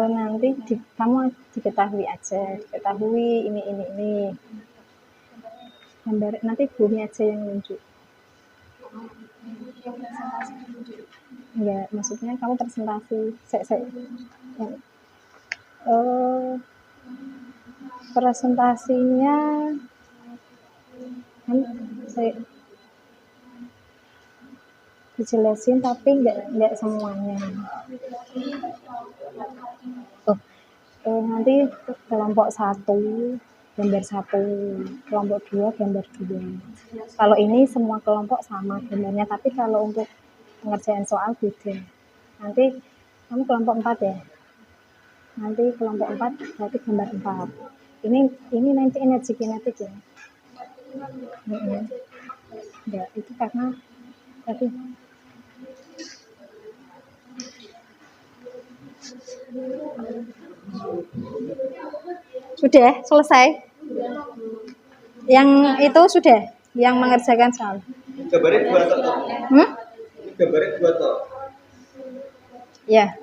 Nanti kamu diketahui aja, diketahui ini. Gambar nanti Bumi aja yang nunjuk. Enggak, maksudnya kamu presentasi. Presentasinya kan saya dijelasin tapi enggak semuanya. Nanti kelompok 1 gambar 1, kelompok 2 gambar 2. Kalau ini semua kelompok sama gambarnya, tapi kalau untuk pengerjaan soal beda. Nanti kamu kelompok 4 ya. Nanti kelompok 4 berarti gambar 4. Ini nanti energi kinetik ya. Enggak, itu karena tadi sudah selesai. Yang itu sudah, yang mengerjakan soal. Gambarnya 2 toh. Gambarnya 2 toh. Ya.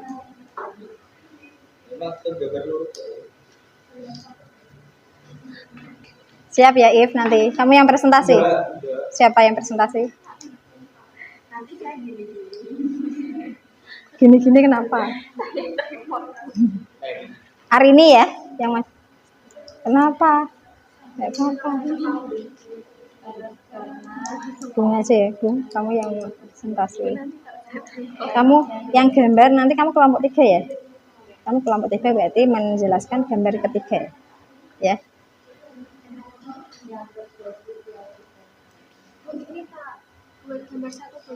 Maksud gambar lu. Siap ya If, nanti kamu yang presentasi. Siapa yang presentasi? Nanti saya Gini kenapa? Hari ini ya, yang mas. Kenapa? Enggak apa-apa. Bung aja ya, Bung. Kamu yang presentasi. Kamu yang gambar nanti kamu kelompok 3 ya. Kamu kelompok 3 berarti menjelaskan gambar ketiga. Ya.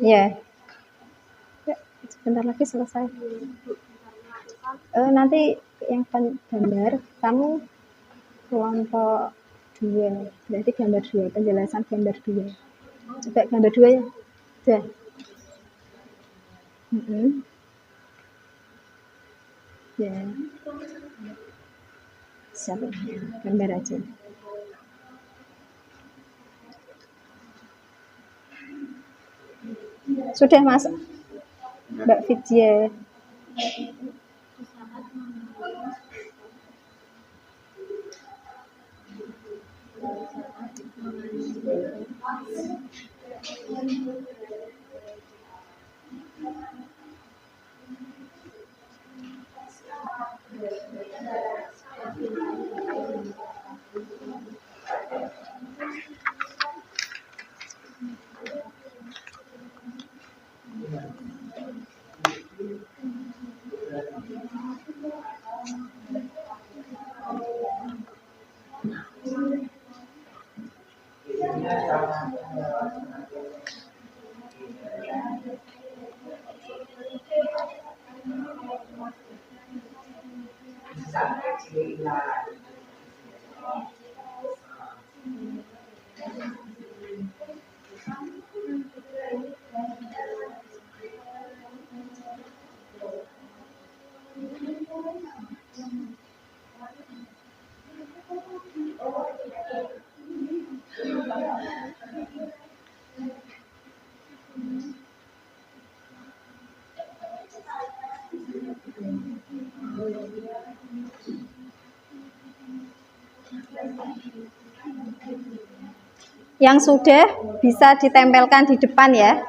Ya. Sebentar lagi selesai. Nanti yang gambar kamu kelompok 2, berarti gambar 2, penjelasan gambar 2. Coba gambar 2 ya. Sudah. Ya. Siapa? Gambar aja. Sudah Mas Mbak Vidya. yang sudah bisa ditempelkan di depan ya.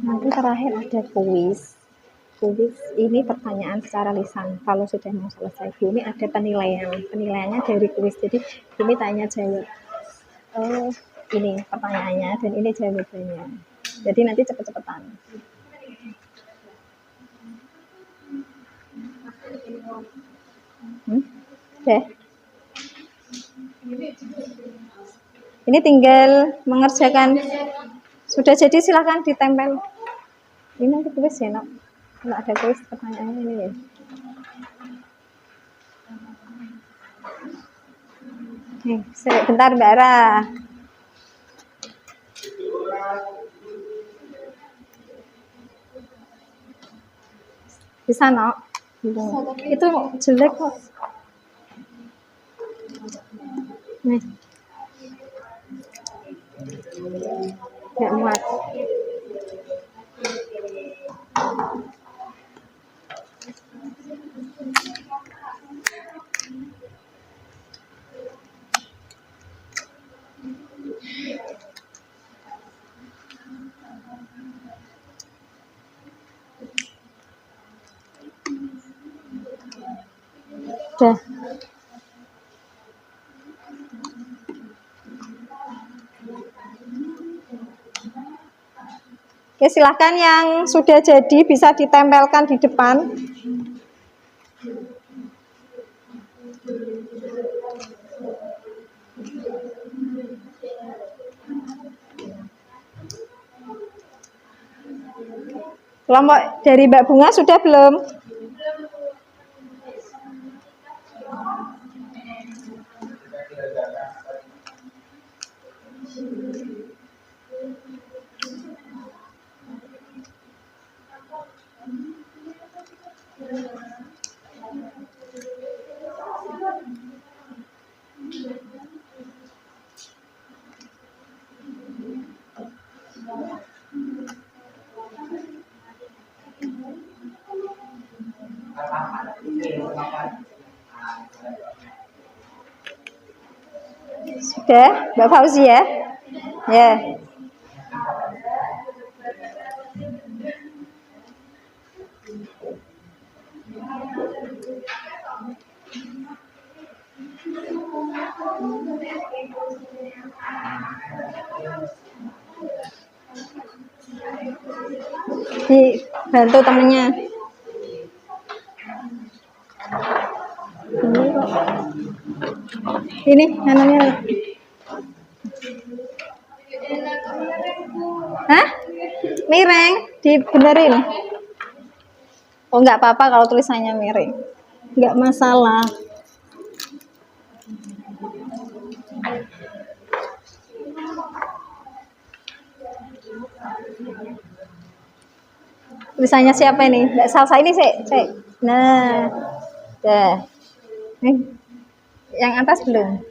Nanti terakhir ada kuis. Kuis ini pertanyaan secara lisan. Kalau sudah mau selesai, Bumi ada penilaian. Penilaiannya dari kuis. Jadi Bumi tanya jawab. Oh, ini pertanyaannya dan ini jawabannya. Jadi nanti cepet-cepetan. Deh. Ini tinggal mengerjakan. Sudah jadi silahkan ditempel. Ini nanti kuis ya, nak. Kalau ada kuis pertanyaannya ini ya. Bentar Mbak Ara. Bisa nak? Itu jelek kok. Nih. Nggak muat. Udah. Oke, silahkan yang sudah jadi bisa ditempelkan di depan. Kelompok dari Mbak Bunga sudah belum? Sudah, Mbak Fauzi ya? Ya. Dibantu temennya. Ini namanya. Hah? Miring, dibenerin. Oh, nggak apa-apa kalau tulisannya miring. Nggak masalah. Tulisannya siapa ini? Mbak Salsa ini sih. Nah, dah. Nih, yang atas belum.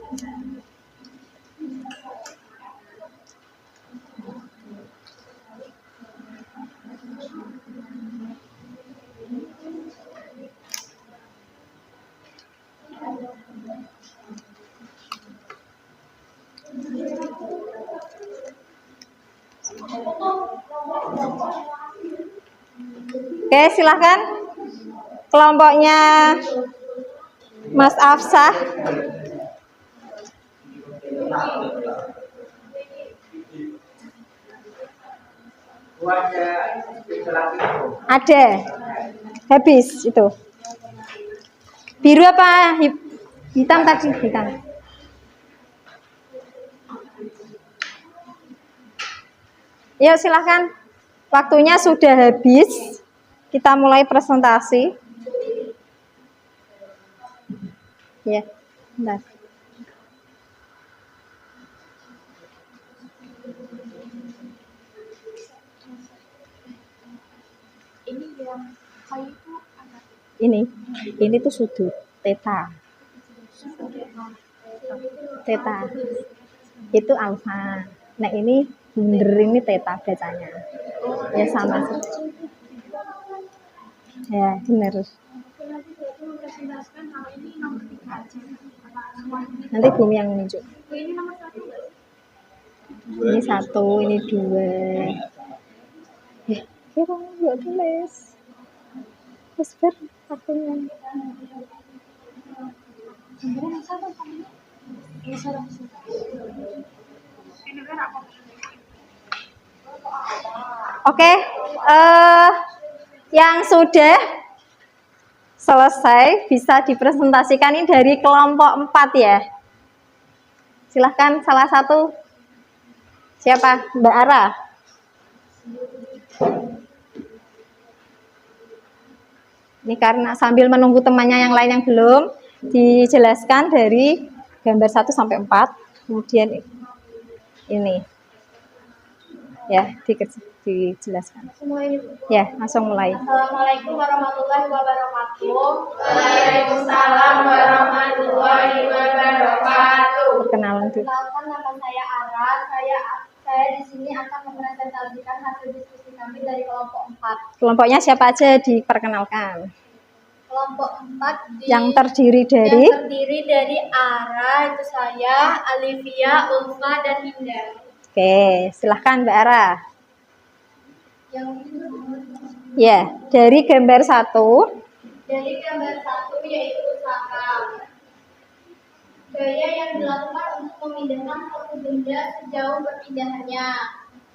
Oke, silahkan kelompoknya Mas Afsah. Ada, habis itu. Biru apa hitam tadi? Hitam. Yuk silahkan, waktunya sudah habis. Kita mulai presentasi. Ya, bentar. Ini yang kayu itu apa? Ini tuh sudut theta. Theta. Itu alfa. Nah, ini bunder ini theta bacanya. Ya sama sih. Ya, benar. Nanti Bumi yang menunjuk. Ini 1, ini 2. Kira nggak tulis. Terus ber akunya. Oke, yang sudah selesai bisa dipresentasikan ini dari kelompok 4 ya. Silahkan salah satu. Siapa? Mbak Ara. Ini karena sambil menunggu temannya yang lain yang belum, dijelaskan dari gambar 1 sampai 4, kemudian ini. Ya, dijelaskan. Ya, langsung mulai. Assalamualaikum warahmatullahi wabarakatuh. Waalaikumsalam warahmatullahi wabarakatuh. Perkenalan dulu. Perkenalkan, nama saya Ara. Saya di sini akan mempresentasikan hasil diskusi kami dari kelompok 4. Kelompoknya siapa aja diperkenalkan? Kelompok 4 Yang terdiri dari Ara, itu saya, Alivia, Ulfa, dan Indah. Oke, silahkan Mbak Ara. Yang Ya, dari gambar 1. dari gambar 1 yaitu usaha. Gaya yang dilakukan untuk memindahkan suatu benda sejauh perpindahannya.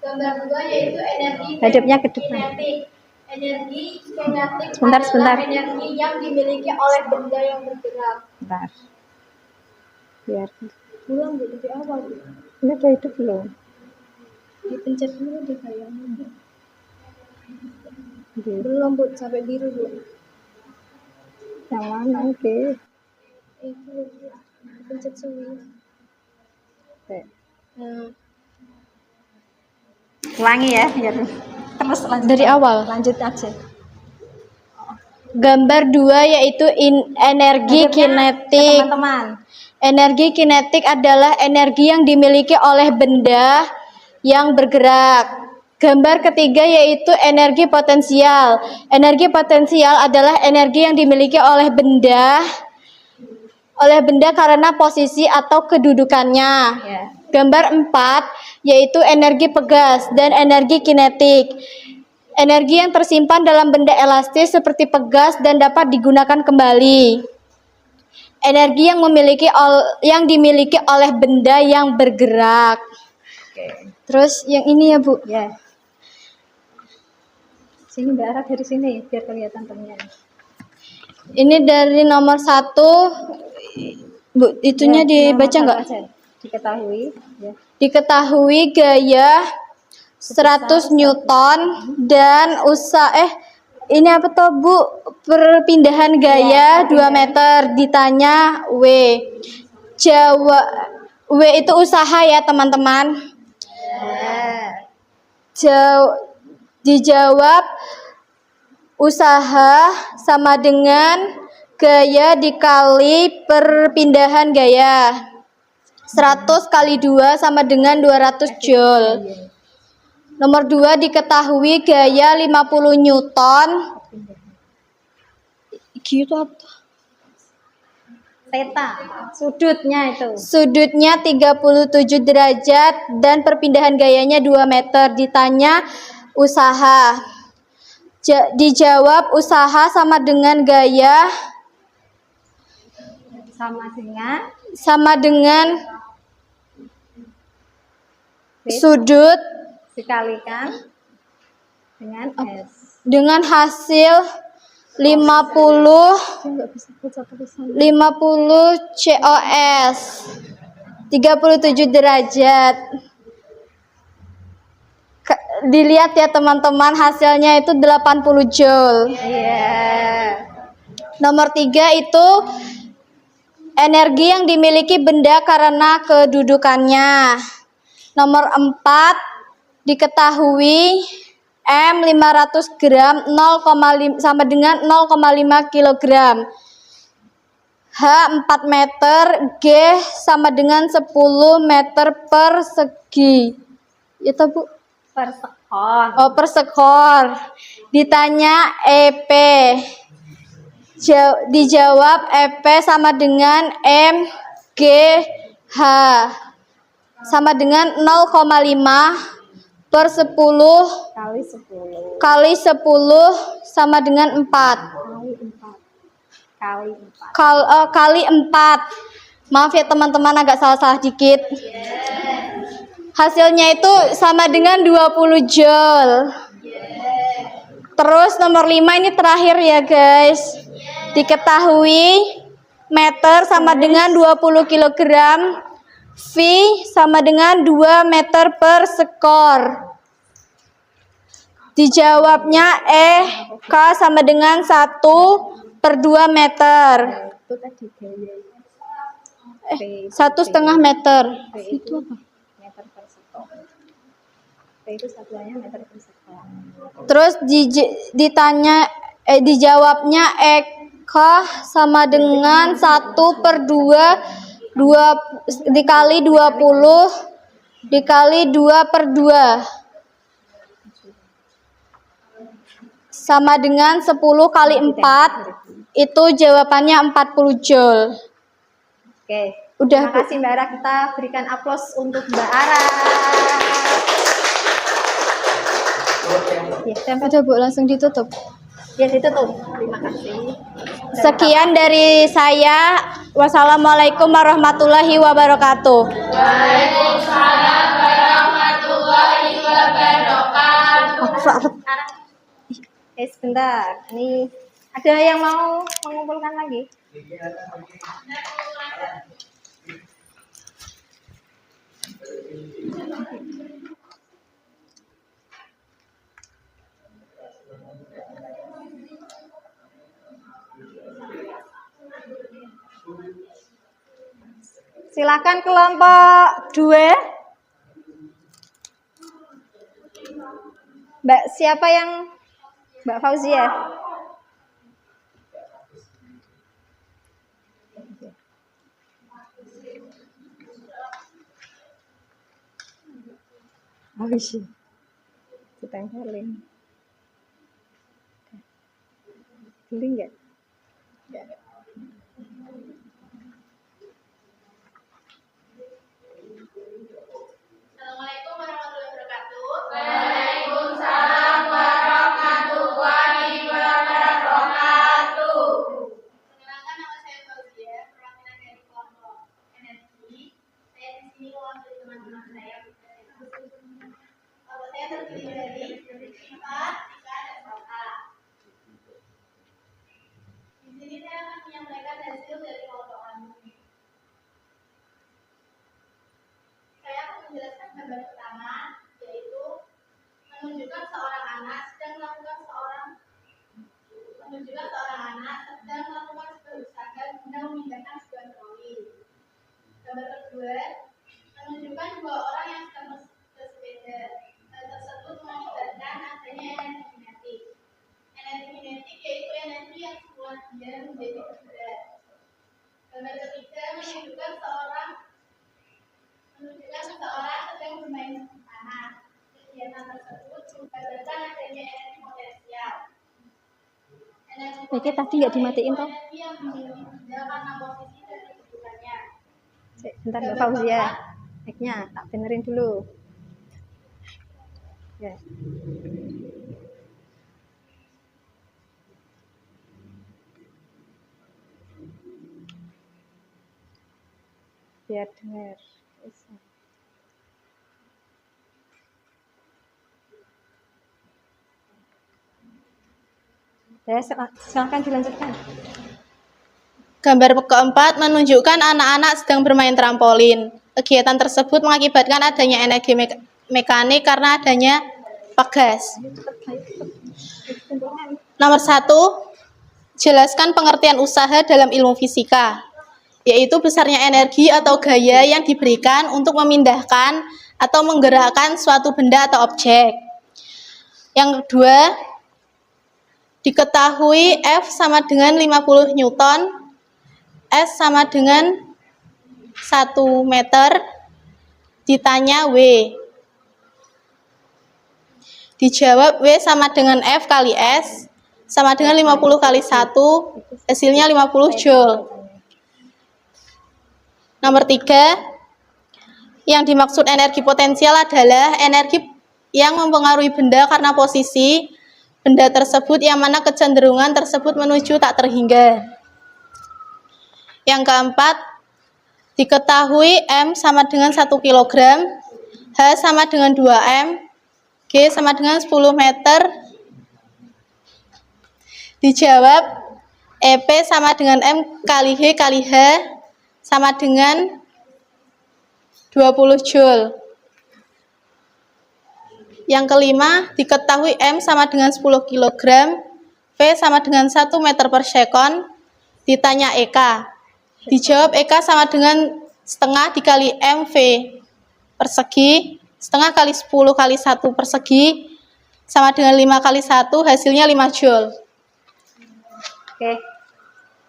Gambar 2 yaitu energi Hadapnya ke depan. kinetik. Energi kinetik Sebentar. adalah energi yang dimiliki oleh benda yang bergerak. Bentar. Biar Ulang Bu, dari awal Bu. ini udah hidup belum? Dipencet dulu deh kayaknya. Di Belum Bu, sampai biru Bu. yang mana? Oke. Itu Bu, dipencet semua. Oke. Ulangi ya, biar terus lanjut. Dari awal. Lanjut aja. Gambar 2 yaitu energi kinetik. Teman-teman. Energi kinetik adalah energi yang dimiliki oleh benda yang bergerak. Gambar ketiga yaitu energi potensial. Energi potensial adalah energi yang dimiliki oleh benda karena posisi atau kedudukannya. Ya. Gambar 4 yaitu energi pegas dan energi kinetik. Energi yang tersimpan dalam benda elastis seperti pegas dan dapat digunakan kembali. Energi yang dimiliki oleh benda yang bergerak. Oke. Terus yang ini ya Bu. Ya. Sini Mbak Ara, dari sini biar kelihatan temennya. Ini dari nomor 1. Bu, itunya Ya, dibaca nomor nggak? 1 aja. Diketahui. Ya. Diketahui gaya 100 Newton dan ini apa toh Bu? Perpindahan gaya 2 meter. Ditanya W. W itu usaha ya teman-teman. Dijawab usaha sama dengan gaya dikali perpindahan gaya. 100 kali 2 sama dengan 200 Joule. Nomor 2 diketahui gaya 50 Newton. Gitu apa? Theta, sudutnya itu. Sudutnya 37 derajat dan perpindahan gayanya 2 meter. Ditanya usaha. Dijawab usaha sama dengan gaya sama dengan sudut dikalikan dengan S. dengan hasil 50 COS 37 derajat. Dilihat ya teman-teman, hasilnya itu 80 Joule. Iya. Nomor 3 itu energi yang dimiliki benda karena kedudukannya. Nomor 4 diketahui M 500 gram 0,5 sama dengan 0,5 kilogram. H 4 meter, G sama dengan 10 meter persegi. Itu Bu? Per sekor. Oh, per skor. Ditanya EP. Dijawab EP sama dengan M, G, H. Sama dengan 0,5 per 10 Kali 10. kali 10 sama dengan 4. Kali 4. Kali 4. Kali 4. Maaf ya teman-teman, agak salah-salah dikit. Hasilnya itu sama dengan 20 joule. Terus nomor 5 ini terakhir ya guys. Diketahui meter sama dengan 20 kilogram, V sama dengan 2 meter per skor. Dijawabnya K sama dengan 1/2 meter. Itu tadi gaya. 1,5 meter. Itu apa? Meter per sekor. P itu satuannya meter per sekor. Terus dijawabnya K sama dengan 1/2 dikali 20 dikali 2/2 sama dengan 10 kali 4, itu jawabannya 40 joule. Oke. Udah, Terima kasih Mbak Ara, kita berikan aplaus untuk Mbak Ara. Ya, Udah Bu, langsung ditutup. ya ditutup. Terima kasih. Sekian dari saya. Wassalamualaikum warahmatullahi wabarakatuh. Waalaikumsalam warahmatullahi wabarakatuh. Sebentar. Ini ada yang mau mengumpulkan lagi? Silakan kelompok 2. Mbak siapa yang Mbak Fauzia? Oh iya. Ditempelin. Beli nggak? Assalamualaikum warahmatullahi wabarakatuh. Waalaikumsalam warahmatullahi wabarakatuh. Perkenalkan, nama saya Fauzia, perwakilan dari kelompok energi. Saya di sini mewakili teman-teman saya. Kelompok saya terdiri dari IPA, IKA, dan SLA. Di sini saya akan menyampaikan hasil dari kelompok kami. Saya akan menjelaskan gambar pertama, yaitu menunjukkan seorang anak sedang melakukan sebuah usaha guna memindahkan sebuah troli. Gambar kedua menunjukkan 2 orang yang sedang bersepeda. Hal tersebut mengakibatkan adanya energi kinetik. Energi kinetik yaitu energi yang sebuah benda menjadi bergerak. Gambar ketiga menunjukkan seseorang sedang bermain tanah. Kegiatan tersebut mengakibatkan adanya energi potensial. Oke, tadi nggak dimatiin toh? Energi yang dimiliki benda karena posisi dan kedudukannya. Bentar Mbak Fauzia. Mic-nya tak benerin dulu. Ya. Biar dengar. Ya, silakan dilanjutkan. Gambar keempat menunjukkan anak-anak sedang bermain trampolin. Kegiatan tersebut mengakibatkan adanya energi mekanik karena adanya pegas. Nomor 1, jelaskan pengertian usaha dalam ilmu fisika, yaitu besarnya energi atau gaya yang diberikan untuk memindahkan atau menggerakkan suatu benda atau objek. Yang kedua, diketahui F sama dengan 50 Newton, S sama dengan 1 meter, ditanya W. Dijawab W sama dengan F kali S, sama dengan 50 kali 1, hasilnya 50 Joule. Nomor 3, yang dimaksud energi potensial adalah energi yang mempengaruhi benda karena posisi benda tersebut yang mana kecenderungan tersebut menuju tak terhingga. Yang keempat, diketahui M sama dengan 1 kg, H sama dengan 2 M, G sama dengan 10 meter. Dijawab EP sama dengan M kali H kali H sama dengan 20 Joule. Yang kelima, diketahui M sama dengan 10 kg, V sama dengan 1 meter per sekon, ditanya EK. Dijawab EK sama dengan setengah dikali MV persegi, setengah kali 10 kali 1 persegi, sama dengan 5 kali 1, hasilnya 5 Joule. Oke.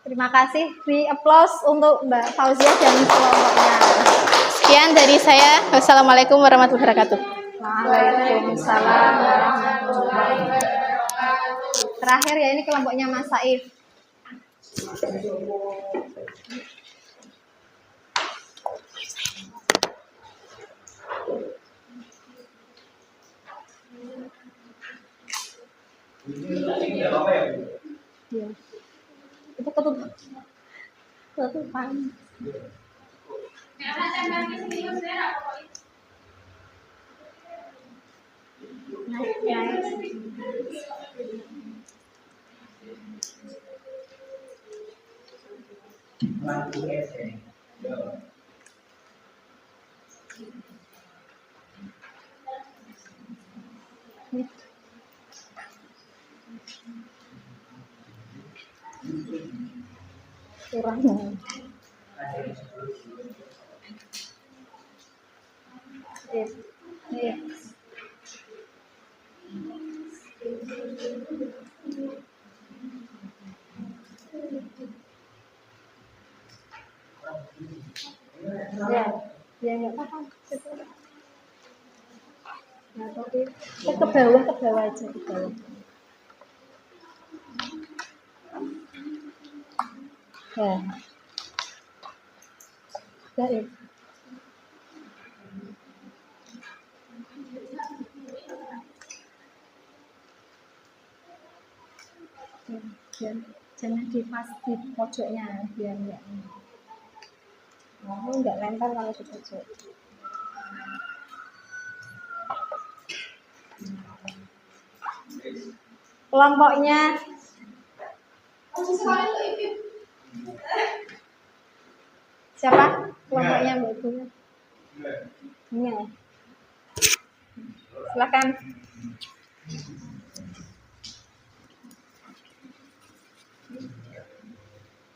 Terima kasih. Di applause untuk Mbak Fauzia dan kelompoknya. Sekian dari saya. Wassalamualaikum warahmatullahi wabarakatuh. Waalaikumsalam warahmatullahi wabarakatuh. Terakhir ya ini kelompoknya Mas Saif. Iya. Itu ketutupan. Kurang. Iya. Ya nggak apa-apa. Nah, tapi ke bawah aja ke bawah. Ya. Baik. Jangan di pojoknya biar enggak. Oh, enggak lempar kalau di pojok. Kelompoknya siapa? Kelompoknya Mbak Bunga. Iya. Silakan.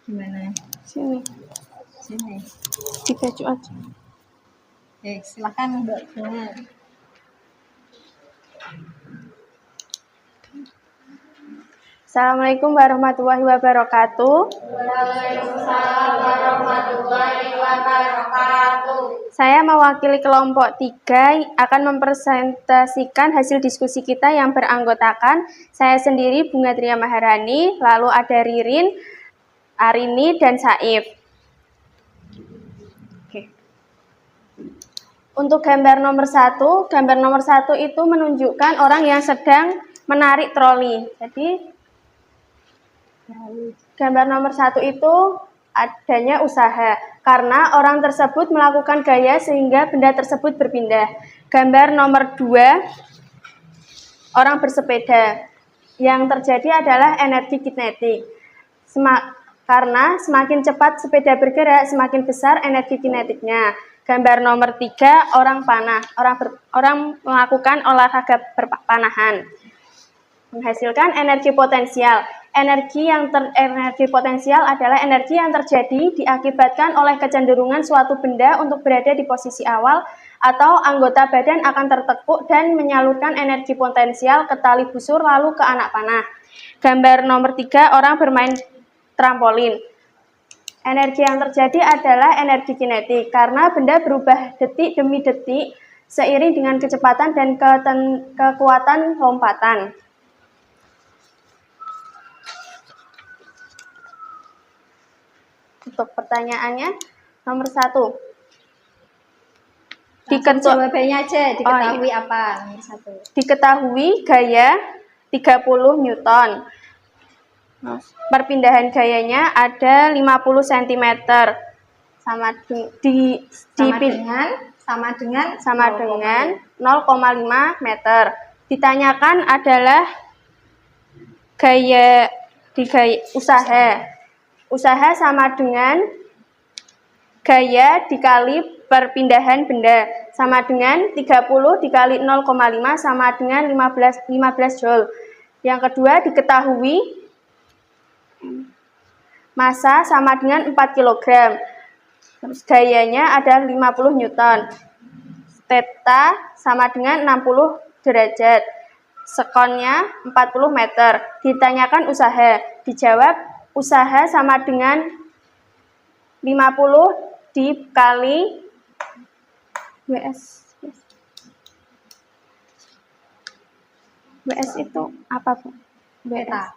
Gimana? Sini. Dibaju aja. Silakan Mbak Bunga. Assalamualaikum warahmatullahi wabarakatuh. Waalaikumsalam warahmatullahi wabarakatuh. Saya mewakili kelompok 3 akan mempresentasikan hasil diskusi kita yang beranggotakan saya sendiri Bunga Tria Maharani, lalu ada Ririn, Arini, dan Saif. Oke. Untuk gambar nomor 1 itu menunjukkan orang yang sedang menarik troli. Jadi gambar nomor 1 itu adanya usaha karena orang tersebut melakukan gaya sehingga benda tersebut berpindah. Gambar nomor 2 orang bersepeda. Yang terjadi adalah energi kinetik. Karena semakin cepat sepeda bergerak, semakin besar energi kinetiknya. Gambar nomor 3 orang panah. Orang melakukan olahraga berpanahan. Menghasilkan energi potensial. Energi potensial adalah energi yang terjadi diakibatkan oleh kecenderungan suatu benda untuk berada di posisi awal atau anggota badan akan tertekuk dan menyalurkan energi potensial ke tali busur lalu ke anak panah. Gambar nomor 3, orang bermain trampolin. Energi yang terjadi adalah energi kinetik karena benda berubah detik demi detik seiring dengan kecepatan dan kekuatan lompatan. Untuk pertanyaannya, nomor 1. Jawabannya aja, diketahui apa? Nomor 1. Diketahui gaya 30 Newton. Perpindahan gayanya ada 50 cm. Sama dengan 0,5 meter. Ditanyakan adalah usaha. Usaha sama dengan gaya dikali perpindahan benda, sama dengan 30 dikali 0,5 sama dengan 15 joule. Yang kedua, diketahui massa sama dengan 4 kg. Terus gayanya ada 50 Newton. Theta sama dengan 60 derajat. Sekonnya 40 meter. Ditanyakan usaha. Dijawab usaha sama dengan 50 dikali WS. WS itu apa, Bu? Theta.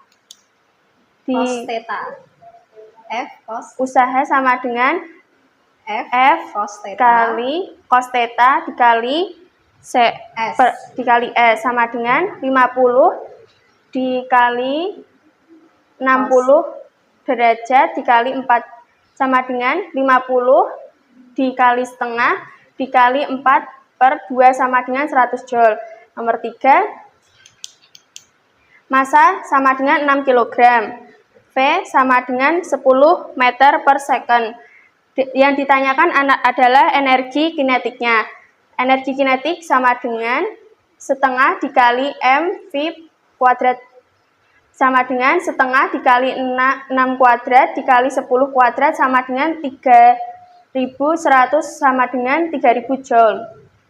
Di Cos theta. F cos usaha sama dengan F cos theta kali cos theta dikali dikali S sama dengan 50 dikali 60 derajat dikali 4 sama dengan 50 dikali setengah dikali 4 per 2 sama dengan 100 joule. Nomor 3, massa sama dengan 6 kg. V sama dengan 10 meter per second. Yang ditanyakan adalah energi kinetiknya. Energi kinetik sama dengan setengah dikali mv kuadrat sama dengan setengah dikali 6 kuadrat dikali 10 kuadrat sama dengan 3100 sama dengan 3000 joule.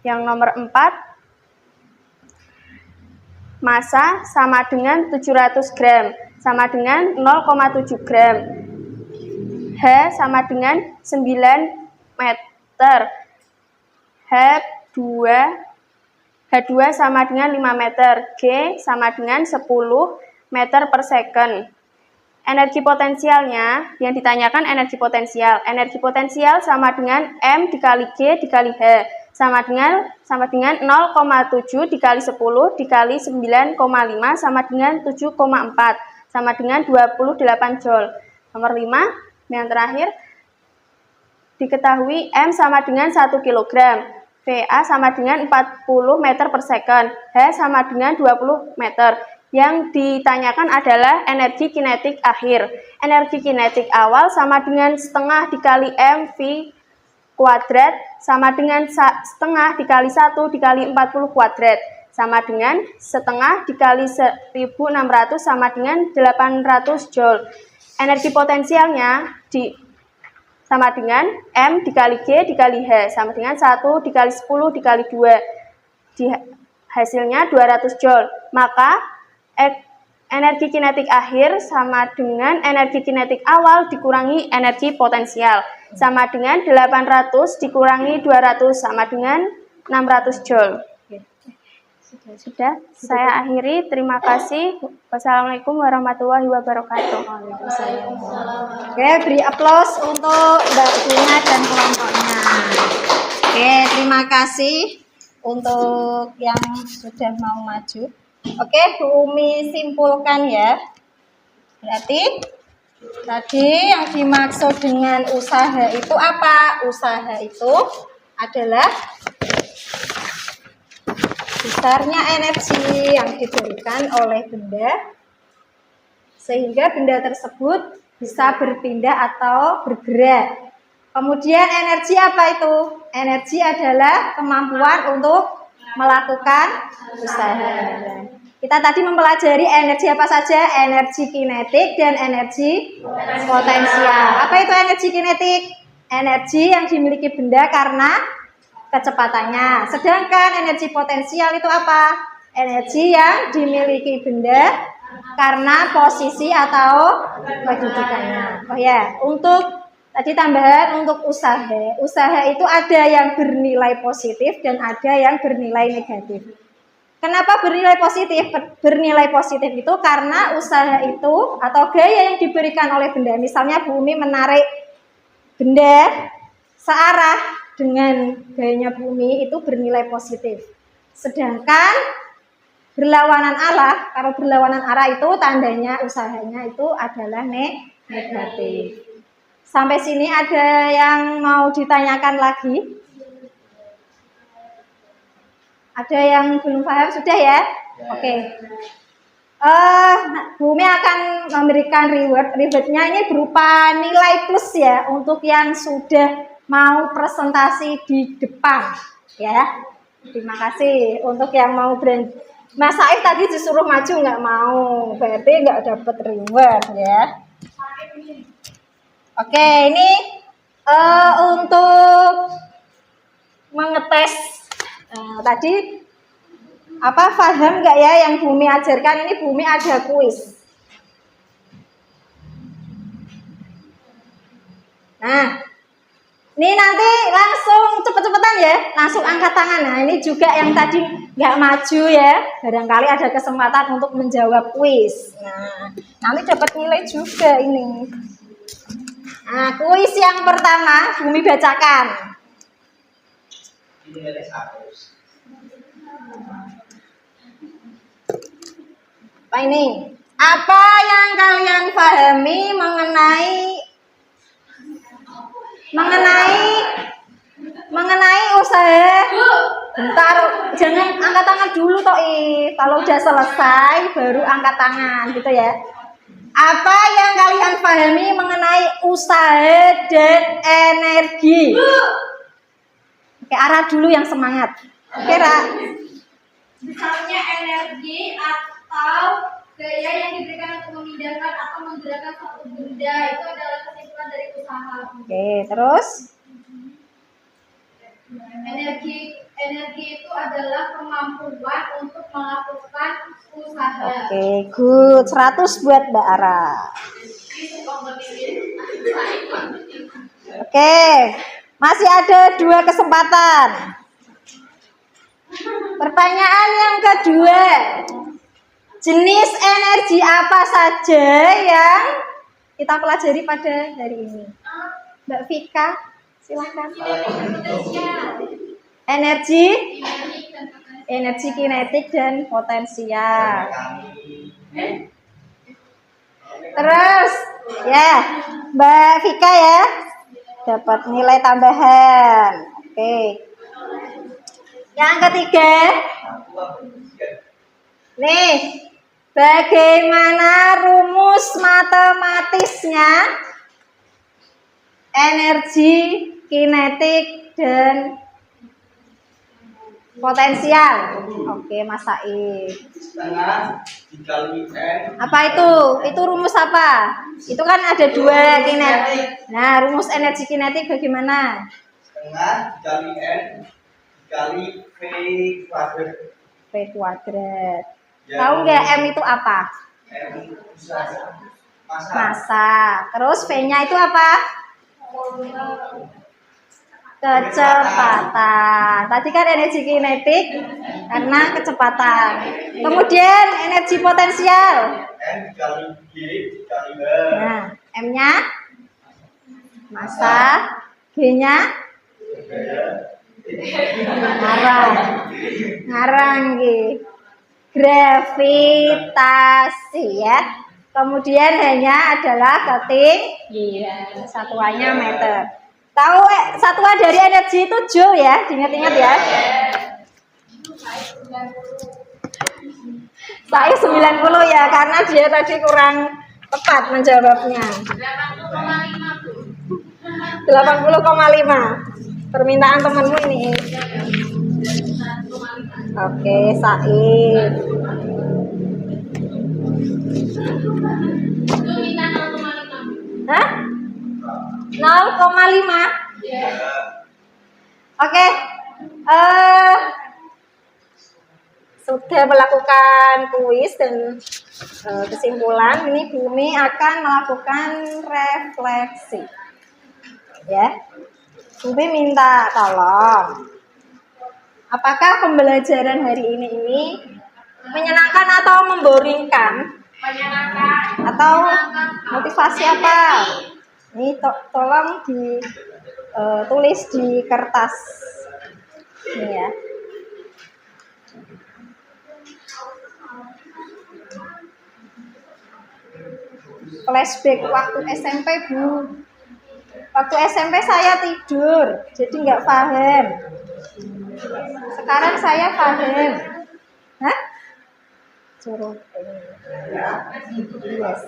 Yang nomor 4, massa sama dengan 700 gram sama dengan 0,7 gram. H sama dengan 9 meter. H2 sama dengan 5 meter. G sama dengan 10 meter per second. Energi potensialnya, yang ditanyakan energi potensial. Energi potensial sama dengan M dikali G dikali H. Sama dengan 0,7 dikali 10 dikali 9,5 sama dengan 7,4. Sama dengan 28 joule. Nomor 5, yang terakhir, diketahui M sama dengan 1 kg. VA sama dengan 40 meter per second. H sama dengan 20 meter. Yang ditanyakan adalah energi kinetik akhir. Energi kinetik awal sama dengan setengah dikali mv kuadrat sama dengan setengah dikali 1 dikali 40 kuadrat sama dengan setengah dikali 1600 sama dengan 800 joule. Energi potensialnya sama dengan M dikali G dikali H sama dengan 1 dikali 10 dikali 2. Hasilnya 200 joule. Maka energi kinetik akhir sama dengan energi kinetik awal dikurangi energi potensial. Sama dengan 800 dikurangi 200 sama dengan 600 joule. Sudah, saya akhiri. Terima kasih. Wassalamualaikum warahmatullahi wabarakatuh. Oke, beri aplaus untuk Mbak Gina dan kelompoknya. Oke, terima kasih untuk yang sudah mau maju. Oke, Bu Umi simpulkan ya. Berarti tadi yang dimaksud dengan usaha itu apa? Usaha itu adalah besarnya energi yang diberikan oleh benda sehingga benda tersebut bisa berpindah atau bergerak. Kemudian energi apa itu? Energi adalah kemampuan untuk melakukan usaha. Kita tadi mempelajari energi apa saja? Energi kinetik dan energi potensial. Apa itu energi kinetik? Energi yang dimiliki benda karena kecepatannya. Sedangkan energi potensial itu apa? Energi yang dimiliki benda karena posisi atau kedudukannya. Oh ya, untuk tadi tambahan untuk usaha. Usaha itu ada yang bernilai positif dan ada yang bernilai negatif. Kenapa bernilai positif? Bernilai positif itu karena usaha itu atau gaya yang diberikan oleh benda. Misalnya bumi menarik benda searah dengan gayanya bumi itu bernilai positif. Sedangkan berlawanan arah, kalau berlawanan arah itu tandanya usahanya itu adalah negatif. Sampai sini ada yang mau ditanyakan lagi? Ada yang belum paham sudah ya? Oke. Bumi akan memberikan reward. Rewardnya ini berupa nilai plus ya untuk yang sudah mau presentasi di depan ya. Terima kasih untuk yang mau Mas Saif tadi disuruh maju nggak mau, berarti nggak dapat reward ya. Oke, ini untuk mengetes tadi apa paham nggak ya yang Bumi ajarkan? Ini Bumi ada kuis. Nah, ini nanti langsung cepet-cepetan ya, langsung angkat tangan. Nah, ini juga yang tadi nggak maju ya, barangkali ada kesempatan untuk menjawab kuis. Nah, nanti dapat nilai juga ini. Nah, kuis yang pertama, Bumi bacakan. Apa ini? Apa yang kalian pahami mengenai usaha? Bentar, jangan angkat tangan dulu toh. Kalau udah selesai baru angkat tangan gitu ya. Apa yang kalian pahami mengenai usaha dan energi? Oke, arah dulu yang semangat. Oke, Ra. Misalnya energi atau gaya yang diberikan untuk memindahkan atau menggerakkan suatu benda itu adalah kesimpulan dari usaha. Oke, terus? Energi itu adalah kemampuan untuk melakukan usaha. Oke, good. 100 buat Mbak Ara. Oke, masih ada 2 kesempatan. Pertanyaan yang kedua. Jenis energi apa saja yang kita pelajari pada hari ini? Mbak Vika, silakan. Energi kinetik dan potensial. Terus ya, Mbak Vika ya, dapat nilai tambahan. Oke. Yang ketiga, nih, bagaimana rumus matematisnya energi kinetik dan potensial? Oke, Mas Said. Setengah dikali N. Apa itu? Itu rumus apa? Itu kan ada 2 kinetik. Nah, rumus energi kinetik bagaimana? Setengah dikali N dikali V kuadrat. V kuadrat. Ya. Tahu nggak M itu apa? M usaha. Masa. Massa. Terus V-nya itu apa? Kecepatan. Tadi kan energi kinetik karena kecepatan. Kemudian energi potensial. N dikali G dikali H. Nah, M-nya massa, G-nya ngarang gitu. Gravitasi ya. Kemudian hanya adalah ketinggian. Satuannya meter. Tahu satuan dari energi itu joule ya, diingat-ingat ya. Saya 90 ya, karena dia tadi kurang tepat menjawabnya. 80,5. Permintaan temanmu ini. Oke, Said. Hah? 0,5. Oke. Sudah melakukan kuis dan kesimpulan, ini Bumi akan melakukan refleksi. Ya, Bumi minta tolong. Apakah pembelajaran hari ini menyenangkan atau memboringkan? Menyenangkan. Atau motivasi apa? Ini tolong ditulis di kertas. Ini ya. Flashback waktu SMP, Bu. Waktu SMP saya tidur, jadi nggak paham. Sekarang saya paham. Hah? Suruh yes.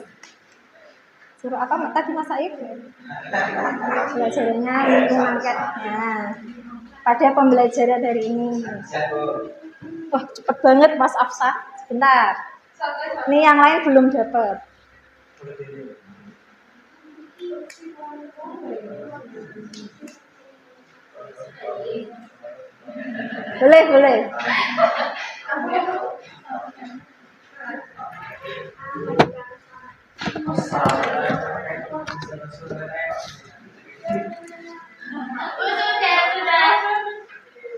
Suruh apa tadi Mas Aib? Pembelajarannya lingkungan angkatnya. Pada pembelajaran hari ini. Wah, cepet banget Mas Afsa. Sebentar. Ini yang lain belum dapat. Boleh.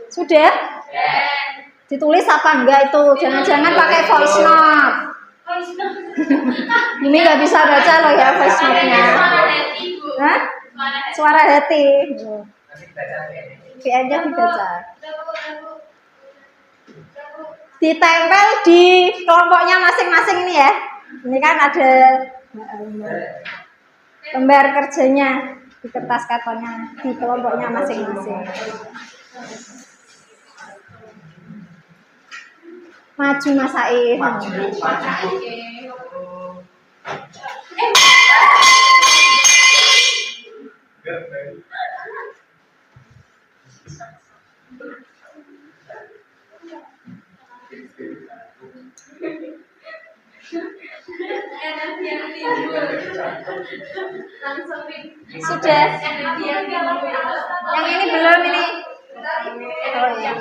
Sudah? Ditulis apa enggak itu? Jangan-jangan pakai voice note. Ini nggak bisa baca loh ya voice note-nya. Hah? Suara hati. VN-nya dibaca. Ditempel di kelompoknya masing-masing ini ya. Ini kan ada lembar kerjanya di kertas kartonnya di kelompoknya masing-masing. Maju Mas Aif. Sudah. Yang ini belum ini. Oh iya.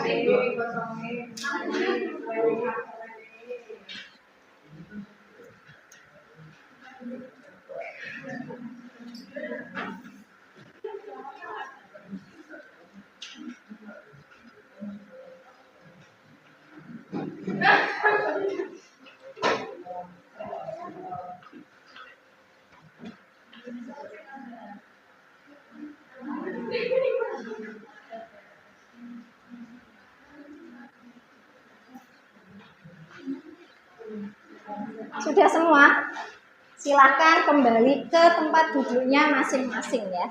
Sudah semua? Silakan kembali ke tempat duduknya masing-masing ya.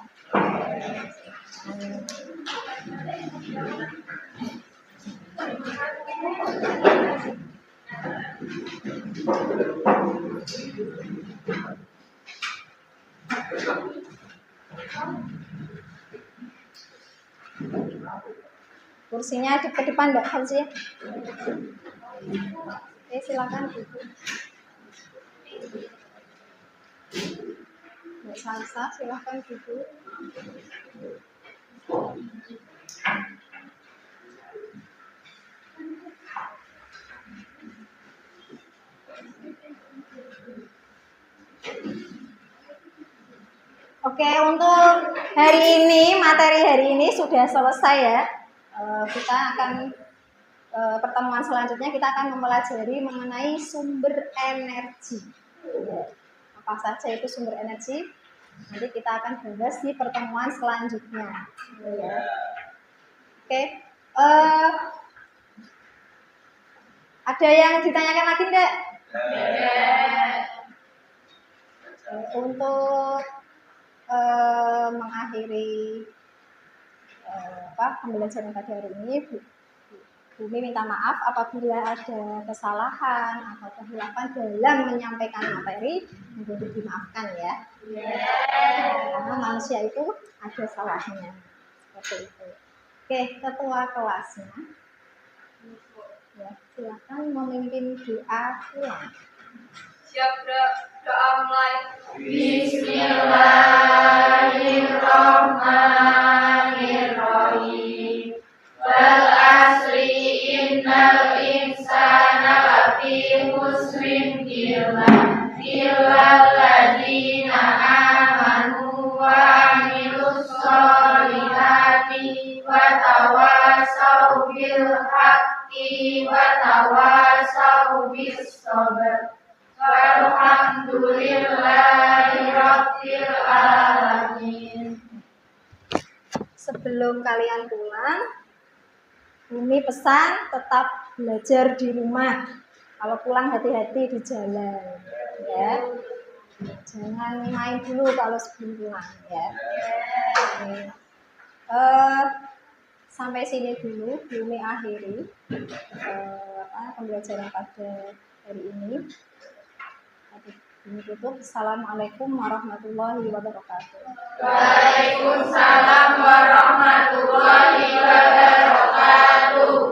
Kursinya ke depan Mbak Hansi. Oke, silakan duduk. Mbak Salsa, silakan duduk. Oke, untuk hari ini, materi hari ini sudah selesai ya. Kita akan pertemuan selanjutnya kita akan mempelajari mengenai sumber energi. Apa saja itu sumber energi? Nanti kita akan bahas di pertemuan selanjutnya. Oke, ada yang ditanyakan lagi enggak? Untuk mengakhiri pembelajaran pada hari ini, Bumi minta maaf apabila ada kesalahan atau kehilafan dalam menyampaikan materi, mohon dimaafkan ya. Karena manusia itu ada salahnya, seperti itu. Oke, ketua kelasnya, ya, silakan memimpin doa ulang. Siap, doa mulai. Bismillahirrahmanirrahim. Wal tawasau bis sabr. Walhamdulillahi rabbil alamin. Sebelum kalian pulang, Bumi pesan tetap belajar di rumah. Kalau pulang hati-hati di jalan, ya. Jangan main dulu kalau sebelum pulang, ya. Oke. Sampai sini dulu Bumi akhiri pembelajaran pada hari ini. Bumi tutup. Assalamualaikum warahmatullahi wabarakatuh. Waalaikumsalam warahmatullahi wabarakatuh.